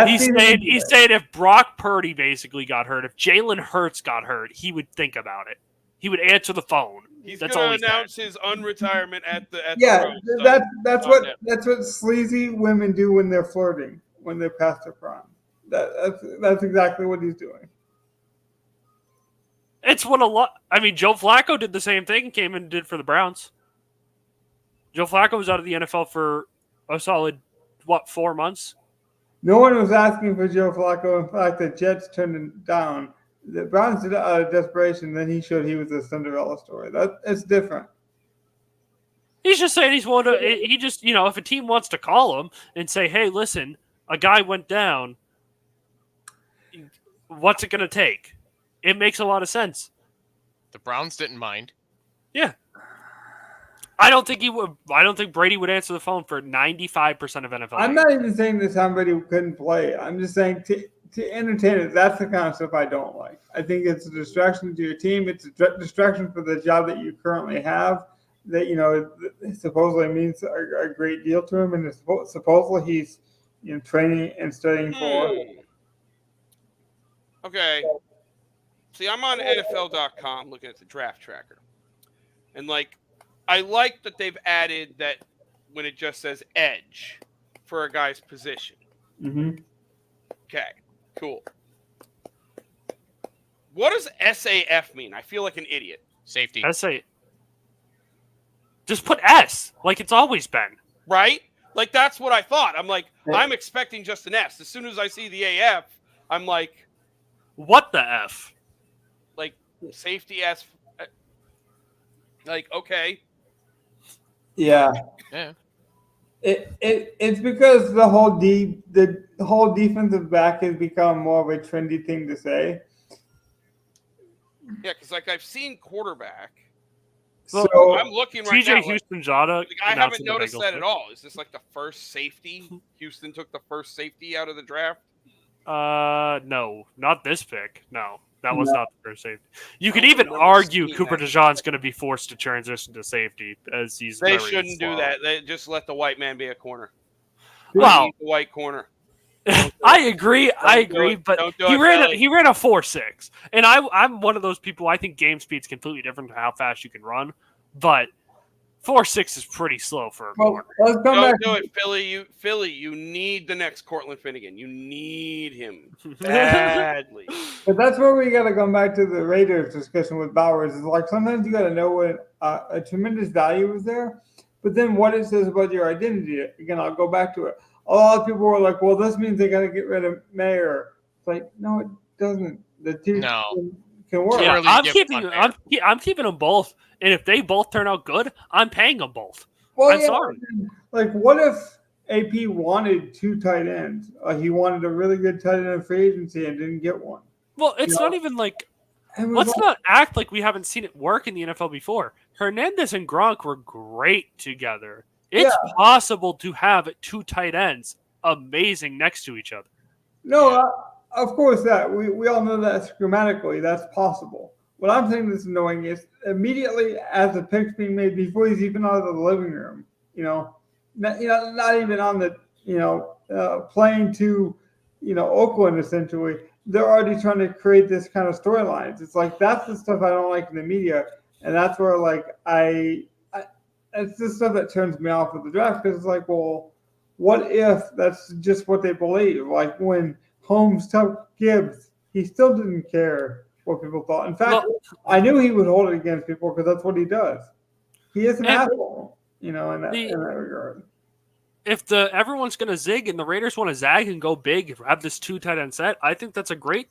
[SPEAKER 2] He's saying if Brock Purdy basically got hurt, if Jalen Hurts got hurt, he would think about it. He would answer the phone.
[SPEAKER 4] He's going to announce his unretirement at the
[SPEAKER 1] that's what sleazy women do when they're flirting, when they're past their prime. That's exactly what he's doing.
[SPEAKER 2] It's what a lot. I mean, Joe Flacco did the same thing. Came and did for the Browns. Joe Flacco was out of the NFL for a solid 4 months.
[SPEAKER 1] No one was asking for Joe Flacco. In fact, the Jets turned him down. The Browns did it out of desperation. Then he showed he was a Cinderella story. That's different.
[SPEAKER 2] He's just saying he's willing to. He just, if a team wants to call him and say, "Hey, listen, a guy went down. What's it going to take?" It makes a lot of sense.
[SPEAKER 3] The Browns didn't mind.
[SPEAKER 2] Yeah. I don't think he would. I don't think Brady would answer the phone for 95% of NFL.
[SPEAKER 1] I'm not even saying that somebody couldn't play. I'm just saying to entertain it. That's the kind of stuff I don't like. I think it's a distraction to your team. It's a distraction for the job that you currently have. That supposedly means a great deal to him, and supposedly he's training and studying for.
[SPEAKER 4] Okay. See, I'm on NFL.com looking at the draft tracker, and I like that they've added that when it just says edge for a guy's position.
[SPEAKER 1] Mm-hmm.
[SPEAKER 4] Okay, cool. What does SAF mean? I feel like an idiot.
[SPEAKER 3] Safety.
[SPEAKER 2] SA. Just put S, like it's always been.
[SPEAKER 4] Right? Like, that's what I thought. I'm like, I'm expecting just an S. As soon as I see the AF, I'm like,
[SPEAKER 2] What the F?
[SPEAKER 4] like safety S. Like, okay.
[SPEAKER 1] Yeah.
[SPEAKER 3] Yeah.
[SPEAKER 1] It's because the whole defensive back has become more of a trendy thing to say.
[SPEAKER 4] Yeah, because like I've seen quarterback.
[SPEAKER 1] So
[SPEAKER 4] I'm looking right now.
[SPEAKER 2] TJ Houston-Jada.
[SPEAKER 4] Like, I haven't noticed that at all. Is this like the first safety? Houston took the first safety out of the draft.
[SPEAKER 2] No, not this pick. No, that was
[SPEAKER 1] No.
[SPEAKER 2] not the first safety. You could
[SPEAKER 4] I don't
[SPEAKER 2] even
[SPEAKER 4] remember
[SPEAKER 2] argue
[SPEAKER 4] seeing
[SPEAKER 2] Cooper
[SPEAKER 4] that.
[SPEAKER 2] DeJean's going to be forced to transition to safety as he's
[SPEAKER 4] They
[SPEAKER 2] very
[SPEAKER 4] shouldn't do
[SPEAKER 2] slow.
[SPEAKER 4] that. They just let the white man be a corner.
[SPEAKER 2] Well,
[SPEAKER 4] He's the white corner.
[SPEAKER 2] I agree. I
[SPEAKER 4] Don't do
[SPEAKER 2] agree,
[SPEAKER 4] it.
[SPEAKER 2] but
[SPEAKER 4] Don't do
[SPEAKER 2] he
[SPEAKER 4] it,
[SPEAKER 2] ran
[SPEAKER 4] Philly.
[SPEAKER 2] a 4.6, and I'm one of those people. I think game speed's completely different to how fast you can run, but 4.6 is pretty slow for a
[SPEAKER 1] well,
[SPEAKER 2] corner.
[SPEAKER 1] let's come
[SPEAKER 4] Don't
[SPEAKER 1] back.
[SPEAKER 4] do it, Philly. You need the next Cortland Finnegan. You need him badly.
[SPEAKER 1] But that's where we got to come back to the Raiders discussion with Bowers. Is like sometimes you got to know when a tremendous value is there, but then what it says about your identity. Again, I'll go back to it. A lot of people were like, "Well, this means they got to get rid of Mayer." It's like, no, it doesn't. The two
[SPEAKER 3] No.
[SPEAKER 1] can work.
[SPEAKER 2] Yeah,
[SPEAKER 3] really
[SPEAKER 2] I'm
[SPEAKER 3] give
[SPEAKER 2] keeping
[SPEAKER 3] up on
[SPEAKER 2] I'm keeping them both, and if they both turn out good, I'm paying them both.
[SPEAKER 1] Well,
[SPEAKER 2] I'm sorry.
[SPEAKER 1] Like, what if AP wanted two tight ends? He wanted a really good tight end in free agency and didn't get one.
[SPEAKER 2] Well, it's
[SPEAKER 1] You know,
[SPEAKER 2] not even like
[SPEAKER 1] It was
[SPEAKER 2] let's
[SPEAKER 1] like-
[SPEAKER 2] not act like we haven't seen it work in the NFL before. Hernandez and Gronk were great together. It's possible to have two tight ends amazing next to each other.
[SPEAKER 1] No,
[SPEAKER 3] Yeah.
[SPEAKER 1] of course that we all know that schematically that's possible. What I'm saying that's annoying is immediately as the pick's being made before he's even out of the living room, not even on the plane to Oakland essentially. They're already trying to create this kind of storylines. It's like that's the stuff I don't like in the media, and that's where like it's the stuff that turns me off of the draft because it's like, well, what if that's just what they believe? Like when Holmes took Gibbs, he still didn't care what people thought. In fact, I knew he would hold it against people because that's what he does. He is an asshole, in that regard.
[SPEAKER 2] If everyone's going to zig and the Raiders want to zag and go big, have this two tight end set, I think that's a great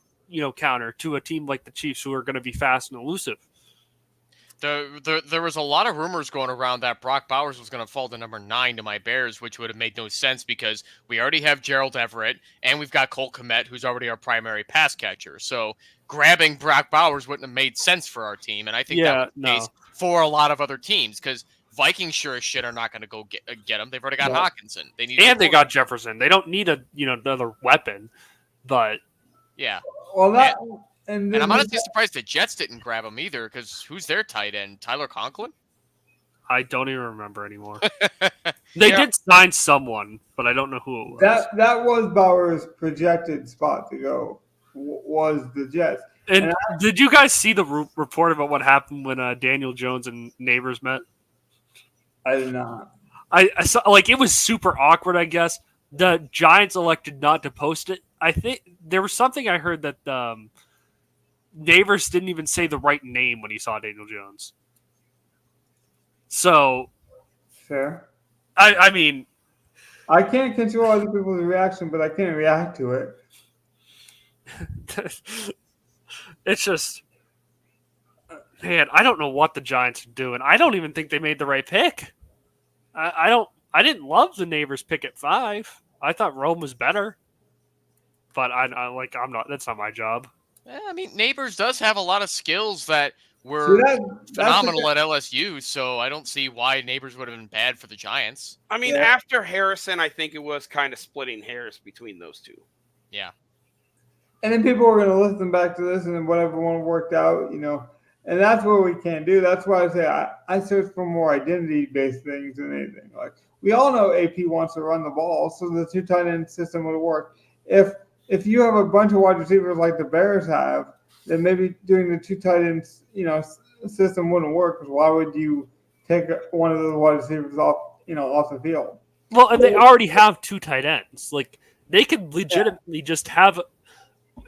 [SPEAKER 2] counter to a team like the Chiefs who are going to be fast and elusive.
[SPEAKER 3] There was a lot of rumors going around that Brock Bowers was going to fall to number 9 to my Bears, which would have made no sense because we already have Gerald Everett and we've got Cole Kmet, who's already our primary pass catcher. So grabbing Brock Bowers wouldn't have made sense for our team, and I think that was the case for a lot of other teams because Vikings sure as shit are not going to go get him. They've already got Hawkinson. They
[SPEAKER 2] got Jefferson. They don't need another weapon, but
[SPEAKER 3] yeah.
[SPEAKER 1] Well, and
[SPEAKER 3] I'm honestly surprised the Jets didn't grab him either, because who's their tight end? Tyler Conklin?
[SPEAKER 2] I don't even remember anymore. They did sign someone, but I don't know who it was.
[SPEAKER 1] That was Bauer's projected spot to go, was the Jets.
[SPEAKER 2] And did you guys see the report about what happened when Daniel Jones and Neighbors met?
[SPEAKER 1] I did not.
[SPEAKER 2] I saw, like, it was super awkward, I guess. The Giants elected not to post it. I think there was something I heard that Neighbors didn't even say the right name when he saw Daniel Jones. So,
[SPEAKER 1] fair.
[SPEAKER 2] I mean,
[SPEAKER 1] I can't control other people's reaction, but I can react to it.
[SPEAKER 2] It's just, man, I don't know what the Giants are doing. I don't even think they made the right pick. I didn't love the Neighbors pick at 5. I thought Rome was better, but I'm not. That's not my job.
[SPEAKER 3] I mean, Neighbors does have a lot of skills that were phenomenal at LSU, so I don't see why Neighbors would have been bad for the Giants.
[SPEAKER 4] I mean, after Harrison, I think it was kind of splitting hairs between those two.
[SPEAKER 3] Yeah.
[SPEAKER 1] And then people were going to listen back to this and then whatever one worked out, and that's what we can't do. That's why I say I search for more identity-based things than anything. Like, we all know AP wants to run the ball, so the two tight end system would work. If you have a bunch of wide receivers like the Bears have, then maybe doing the two tight ends, system wouldn't work. Because why would you take one of those wide receivers off the field?
[SPEAKER 2] Well, and they already have two tight ends. Like, They could legitimately just have.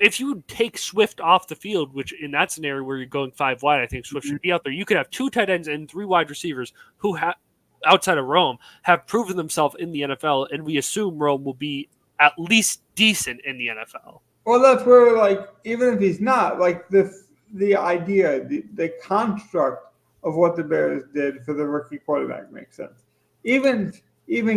[SPEAKER 2] If you take Swift off the field, which in that scenario where you're going 5 wide, I think Swift should be out there. You could have 2 tight ends and 3 wide receivers who have, outside of Rome, have proven themselves in the NFL, and we assume Rome will be at least decent in the NFL.
[SPEAKER 1] Well, that's where, like, even if he's not, like, the idea, the construct of what the Bears did for the rookie quarterback makes sense. Even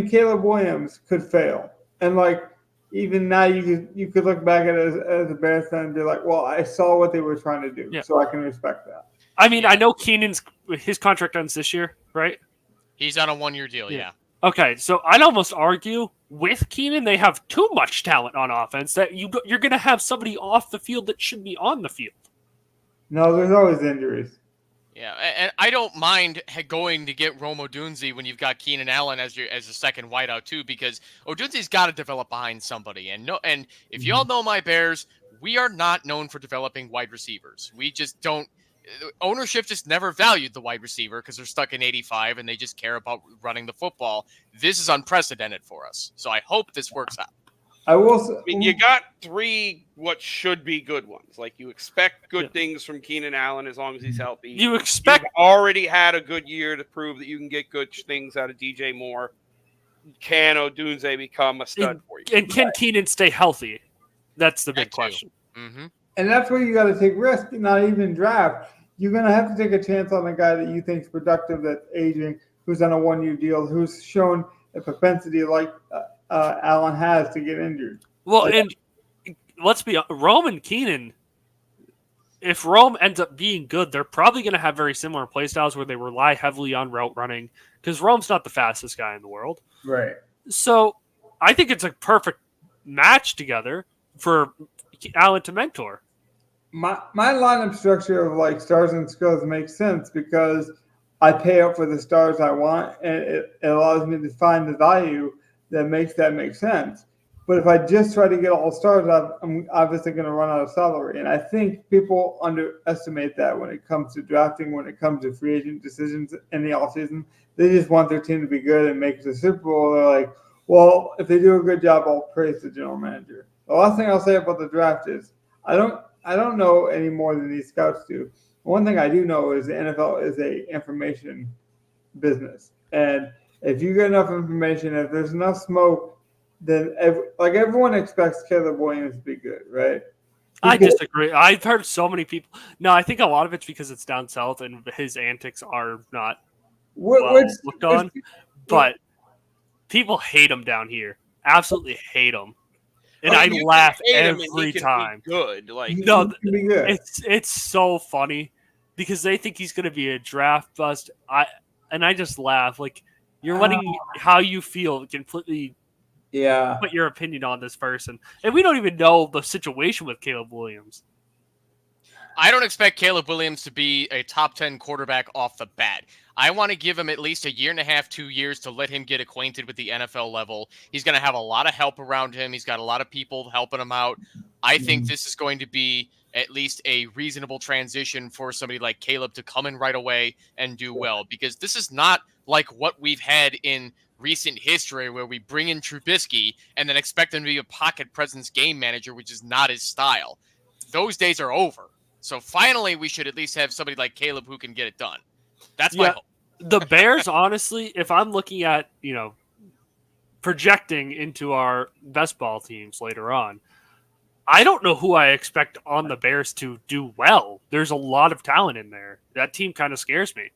[SPEAKER 1] Caleb Williams could fail, and like even now you could look back at it as a Bears fan and be like, well, I saw what they were trying to do, so I can respect that.
[SPEAKER 2] I mean, I know his contract ends this year, right?
[SPEAKER 3] He's on a 1-year deal, yeah.
[SPEAKER 2] Okay, so I'd almost argue with Keenan, they have too much talent on offense that you're going to have somebody off the field that should be on the field.
[SPEAKER 1] No, there's always injuries.
[SPEAKER 3] Yeah, and I don't mind going to get Rome Odunze when you've got Keenan Allen as a second wideout too, because Odunze's got to develop behind somebody. And if y'all know my Bears, we are not known for developing wide receivers. We just don't. Ownership just never valued the wide receiver because they're stuck in 85 and they just care about running the football. This is unprecedented for us, so I hope this works out.
[SPEAKER 1] I
[SPEAKER 4] mean, you got 3 what should be good ones. Like, you expect good things from Keenan Allen as long as he's healthy.
[SPEAKER 2] You've
[SPEAKER 4] already had a good year to prove that you can get good things out of DJ Moore. Can Odunze become a stud for you?
[SPEAKER 2] And can Keenan stay healthy? That's the big question.
[SPEAKER 3] Mm-hmm.
[SPEAKER 1] And that's where you got to take risk, not even draft. You're going to have to take a chance on a guy that you think is productive, that's aging, who's on a 1-year deal, who's shown a propensity like Allen has to get injured.
[SPEAKER 2] Well, and let's be honest, Rome and Keenan, if Rome ends up being good, they're probably going to have very similar play styles where they rely heavily on route running because Rome's not the fastest guy in the world.
[SPEAKER 1] Right.
[SPEAKER 2] So I think it's a perfect match together for Allen to mentor.
[SPEAKER 1] My lineup structure of like stars and skills makes sense because I pay up for the stars I want, and it allows me to find the value that makes that make sense. But if I just try to get all stars, I'm obviously going to run out of salary. And I think people underestimate that when it comes to drafting, when it comes to free agent decisions in the offseason. They just want their team to be good and make it to the Super Bowl. They're like, well, if they do a good job, I'll praise the general manager. The last thing I'll say about the draft is I don't know any more than these scouts do. One thing I do know is the NFL is a information business. And if you get enough information, if there's enough smoke, then everyone expects Caleb Williams to be good, right?
[SPEAKER 2] I disagree. I've heard so many people. No, I think a lot of it's because it's down south and his antics are not looked on. But people hate him down here. Absolutely hate him. And I laugh every time.
[SPEAKER 4] Good,
[SPEAKER 2] it's so funny because they think he's going to be a draft bust. I just laugh. Like, you're letting how you feel completely put your opinion on this person. And we don't even know the situation with Caleb Williams.
[SPEAKER 3] I don't expect Caleb Williams to be a top 10 quarterback off the bat. I want to give him at least 1.5 to 2 years to let him get acquainted with the NFL level. He's going to have a lot of help around him. He's got a lot of people helping him out. I think this is going to be at least a reasonable transition for somebody like Caleb to come in right away and do well, because this is not like what we've had in recent history where we bring in Trubisky and then expect him to be a pocket presence game manager, which is not his style. Those days are over. So finally, we should at least have somebody like Caleb who can get it done. That's my hope.
[SPEAKER 2] The Bears, honestly, if I'm looking at, projecting into our best ball teams later on, I don't know who I expect on the Bears to do well. There's a lot of talent in there. That team kind of scares me.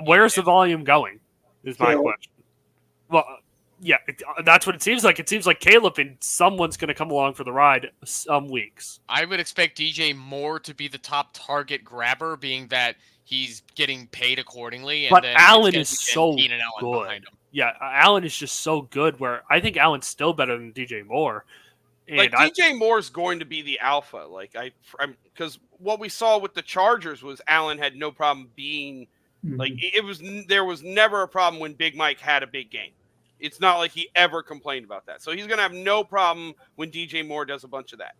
[SPEAKER 2] Where's the volume going is my question. Well, yeah, that's what it seems like. It seems like Caleb and someone's going to come along for the ride some weeks.
[SPEAKER 3] I would expect DJ Moore to be the top target grabber, being that he's getting paid accordingly. And
[SPEAKER 2] but
[SPEAKER 3] then
[SPEAKER 2] Allen is so
[SPEAKER 3] Keenan Allen
[SPEAKER 2] good.
[SPEAKER 3] Behind him.
[SPEAKER 2] Yeah, Allen is just so good where I think Allen's still better than DJ Moore. And
[SPEAKER 4] DJ Moore's going to be the alpha. I'm because what we saw with the Chargers was Allen had no problem being there was never a problem when Big Mike had a big game. It's not like he ever complained about that. So he's going to have no problem when DJ Moore does a bunch of that.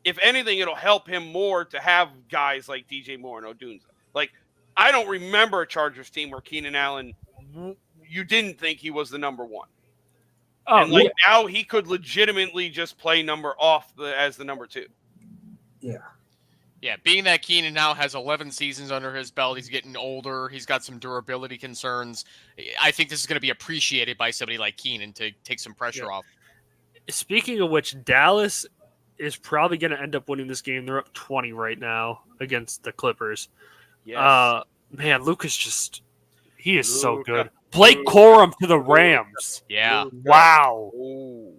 [SPEAKER 4] If anything, it'll help him more to have guys like DJ Moore and Odunze. Like, I don't remember a Chargers team where Keenan Allen, you didn't think he was the number one.
[SPEAKER 2] Oh,
[SPEAKER 4] and like now he could legitimately just play as the number 2.
[SPEAKER 3] Yeah, being that Keenan now has 11 seasons under his belt, he's getting older, he's got some durability concerns. I think this is going to be appreciated by somebody like Keenan to take some pressure off.
[SPEAKER 2] Speaking of which, Dallas is probably going to end up winning this game. They're up 20 right now against the Clippers.
[SPEAKER 4] Yes.
[SPEAKER 2] Man, Luka's he is so good. Blake Corum to the Rams.
[SPEAKER 3] Yeah.
[SPEAKER 2] Wow.
[SPEAKER 4] Ooh.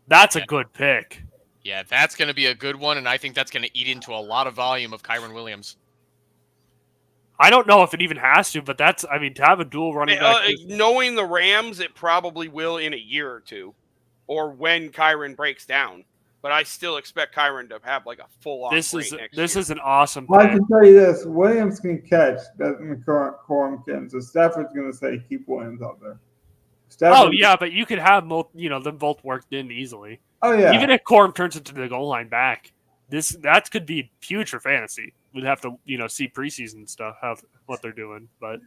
[SPEAKER 2] That's a good pick.
[SPEAKER 3] Yeah, that's going to be a good one, and I think that's going to eat into a lot of volume of Kyron Williams.
[SPEAKER 2] I don't know if it even has to, but to have a dual running back.
[SPEAKER 4] Knowing the Rams, it probably will in a year or two, or when Kyron breaks down. But I still expect Kyron to have like a full-on
[SPEAKER 2] This
[SPEAKER 4] year.
[SPEAKER 2] is an awesome pick.
[SPEAKER 1] Well, I can tell you this: Williams can catch better than Corum can. So Stafford's going to say keep Williams out there.
[SPEAKER 2] Oh yeah, but you could have them both worked in easily.
[SPEAKER 1] Oh yeah.
[SPEAKER 2] Even if Corum turns into the goal line back, that could be huge for fantasy. We'd have to see preseason stuff, what they're doing. But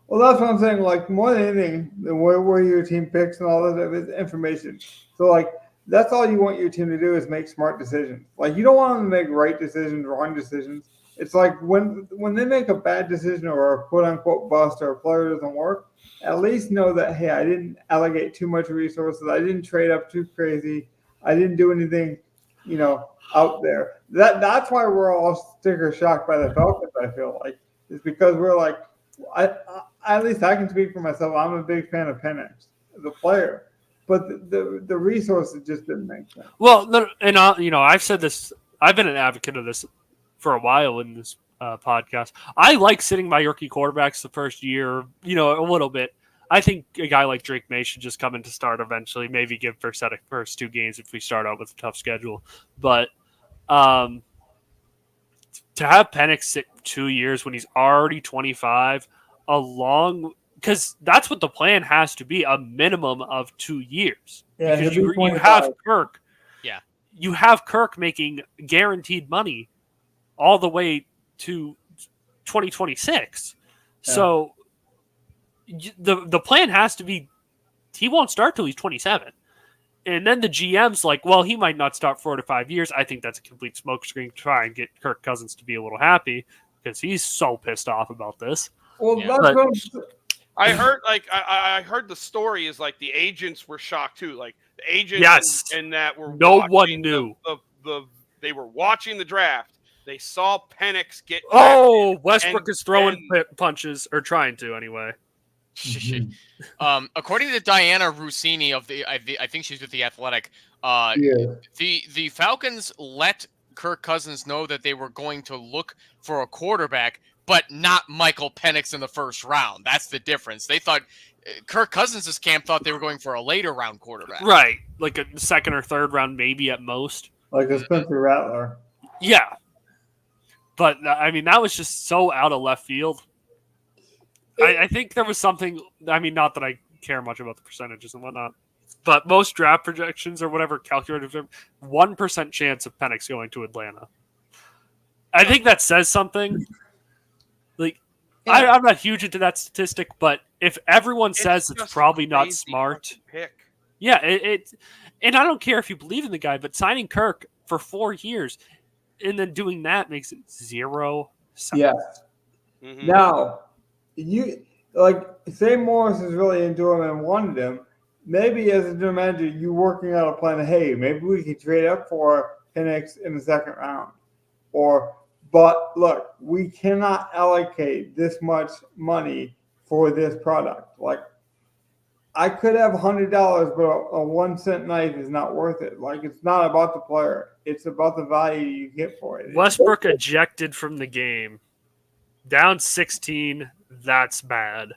[SPEAKER 1] well, that's what I'm saying. Like more than anything, where your team picks and all that is information. So like that's all you want your team to do is make smart decisions. Like you don't want them to make right decisions, wrong decisions. It's like when they make a bad decision or a quote unquote bust or a player doesn't work, at least know that hey, I didn't allocate too much resources. I didn't trade up too crazy. I didn't do anything, out there. That's why we're all sticker shocked by the Falcons. I feel like is because we're like, at least I can speak for myself. I'm a big fan of Penix, the player, but the resources just didn't make sense.
[SPEAKER 2] Well, and I've said this. I've been an advocate of this for a while in this podcast. I like sitting my rookie quarterbacks the first year, a little bit. I think a guy like Drake May should just come in to start eventually. Maybe give first 2 games if we start out with a tough schedule. But to have Penix sit 2 years when he's already 25, because that's what the plan has to be, a minimum of 2 years.
[SPEAKER 1] Yeah,
[SPEAKER 2] because you have Kirk.
[SPEAKER 3] Yeah,
[SPEAKER 2] you have Kirk making guaranteed money all the way to 2026. Yeah. So the plan has to be he won't start till he's 27. And then the GM's like, well, he might not start 4 to 5 years. I think that's a complete smokescreen to try and get Kirk Cousins to be a little happy because he's so pissed off about this.
[SPEAKER 1] Well,
[SPEAKER 4] I heard I heard the story is like the agents were shocked too. Like the agents and that were
[SPEAKER 2] no one knew.
[SPEAKER 4] They were watching the draft. They saw Penix get.
[SPEAKER 2] Westbrook is throwing punches or trying to anyway.
[SPEAKER 3] According to Diana Rossini I think she's with the Athletic. The Falcons let Kirk Cousins know that they were going to look for a quarterback, but not Michael Penix in the first round. That's the difference. They thought Kirk Cousins' camp thought they were going for a later round quarterback,
[SPEAKER 2] right? Like a second or third round, maybe at most.
[SPEAKER 1] Like a Spencer Rattler.
[SPEAKER 2] Yeah, but that was just so out of left field. I think there was something. Not that I care much about the percentages and whatnot, but most draft projections or whatever calculated 1% chance of Penix going to Atlanta. I think that says something. Like, yeah. I'm not huge into that statistic, but if everyone says it's probably not smart, yeah, and I don't care if you believe in the guy, but signing Kirk for 4 years and then doing that makes it 0 sense.
[SPEAKER 1] Yeah. Mm-hmm. Now. Say Morris is really into him and wanted him. Maybe as a general manager, you working out a plan of, hey, maybe we could trade up for Penix in the second round. But look, we cannot allocate this much money for this product. Like, I could have $100, but a 1 cent knife is not worth it. Like, it's not about the player. It's about the value you get for it.
[SPEAKER 2] Westbrook ejected from the game. Down 16, that's bad.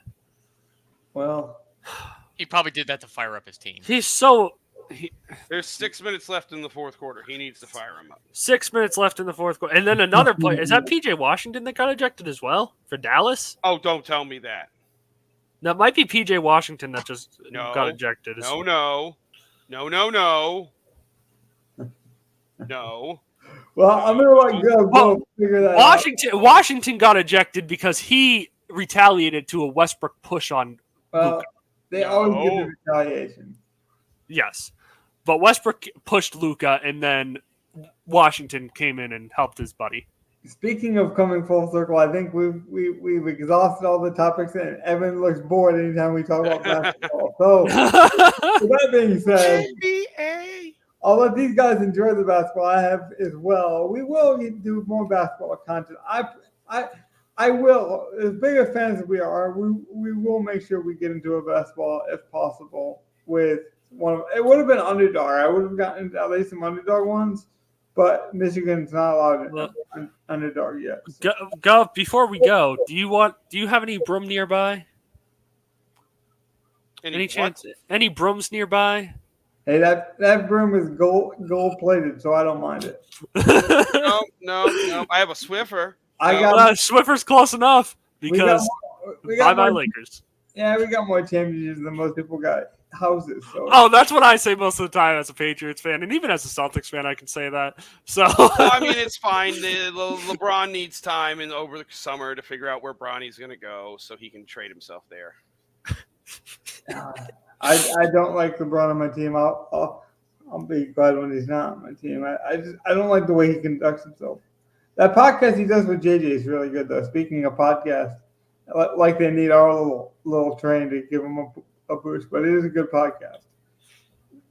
[SPEAKER 1] Well,
[SPEAKER 3] he probably did that to fire up his team.
[SPEAKER 4] There's 6 minutes left in the fourth quarter. He needs to fire him up.
[SPEAKER 2] 6 minutes left in the fourth quarter. And then another player. Is that PJ Washington that got ejected as well for Dallas?
[SPEAKER 4] Oh, don't tell me that.
[SPEAKER 2] That might be PJ Washington that just got ejected.
[SPEAKER 4] No.
[SPEAKER 1] Well, I'm going to go figure that
[SPEAKER 2] out. Washington got ejected because he retaliated to a Westbrook push on Luka.
[SPEAKER 1] They always get
[SPEAKER 4] No.
[SPEAKER 1] the retaliation.
[SPEAKER 2] Yes. But Westbrook pushed Luka, and then Washington came in and helped his buddy.
[SPEAKER 1] Speaking of coming full circle, I think we've exhausted all the topics, and Evan looks bored anytime we talk about basketball. So, with that being said,
[SPEAKER 4] NBA.
[SPEAKER 1] I'll let these guys enjoy the basketball. I have as well. We will do more basketball content. I will. As big a fans as we are, we will make sure we get into a basketball if possible. With one of it would have been underdog. I would have gotten at least some underdog ones, but Michigan's not allowed underdog yet. So.
[SPEAKER 2] Gov, before we go, do you have any broom nearby? Any chance? Any brooms nearby?
[SPEAKER 1] Hey, that broom is gold plated, so I don't mind it.
[SPEAKER 4] No. I have a Swiffer.
[SPEAKER 1] I got
[SPEAKER 2] Swiffer's close enough because
[SPEAKER 1] we got
[SPEAKER 2] bye
[SPEAKER 1] more,
[SPEAKER 2] Lakers.
[SPEAKER 1] Yeah, we got more championships than most people got houses. So
[SPEAKER 2] That's what I say most of the time as a Patriots fan, and even as a Celtics fan, I can say that. So
[SPEAKER 4] I mean, it's fine. LeBron needs time over the summer to figure out where Bronny's going to go, so he can trade himself there.
[SPEAKER 1] I don't like LeBron on my team. I'll be glad when he's not on my team. I don't like the way he conducts himself. That podcast he does with JJ is really good, though. Speaking of podcasts, like they need our little train to give them a boost, but it is a good podcast.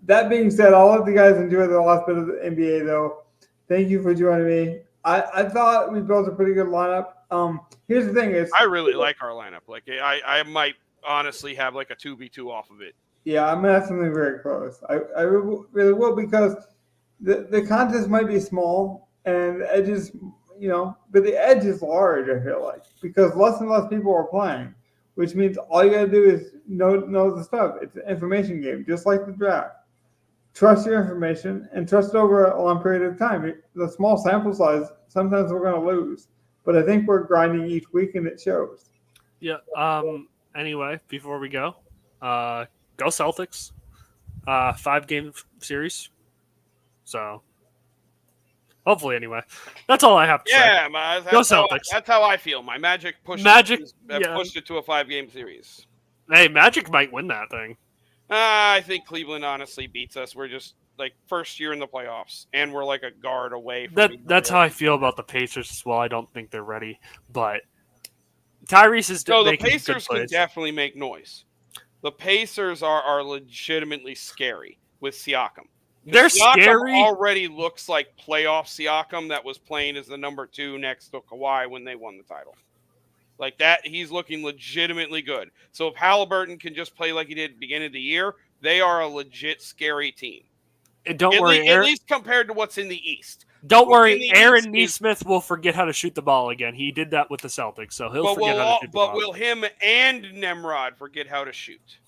[SPEAKER 1] That being said, I'll let the guys enjoy the last bit of the NBA, though. Thank you for joining me. I thought we built a pretty good lineup. Here's the thing: I
[SPEAKER 4] really like our lineup. Like I might honestly have like a 2v2 off of it.
[SPEAKER 1] Yeah, I'm gonna have something very close. I really will because the contest might be small and the edges, but the edge is large. I feel like because less and less people are playing, which means all you gotta do is know the stuff. It's an information game, just like the draft. Trust your information and trust it over a long period of time. The small sample size, sometimes we're gonna lose, but I think we're grinding each week and it shows.
[SPEAKER 2] Yeah. Anyway, before we go, go Celtics. 5-game series. So, hopefully, anyway. That's all I have to say.
[SPEAKER 4] Yeah,
[SPEAKER 2] go Celtics.
[SPEAKER 4] That's how I feel. My Magic pushed it to a 5-game series.
[SPEAKER 2] Hey, Magic might win that thing.
[SPEAKER 4] I think Cleveland honestly beats us. We're just like first year in the playoffs, and we're like a guard away from
[SPEAKER 2] That's how I feel about the Pacers as well. I don't think they're ready, but Tyrese is
[SPEAKER 4] the
[SPEAKER 2] making
[SPEAKER 4] Pacers
[SPEAKER 2] good
[SPEAKER 4] can
[SPEAKER 2] plays.
[SPEAKER 4] definitely make noise. The Pacers are legitimately scary with Siakam.
[SPEAKER 2] They're
[SPEAKER 4] Siakam
[SPEAKER 2] scary.
[SPEAKER 4] Already looks like playoff Siakam that was playing as the number 2 next to Kawhi when they won the title. Like that, he's looking legitimately good. So if Halliburton can just play like he did at the beginning of the year, they are a legit scary team.
[SPEAKER 2] And don't worry,
[SPEAKER 4] at least compared to what's in the East.
[SPEAKER 2] Don't worry, Aaron Nesmith will forget how to shoot the ball again. He did that with the Celtics, so he'll forget how to shoot the ball.
[SPEAKER 4] But will him and Nemrod forget how to shoot?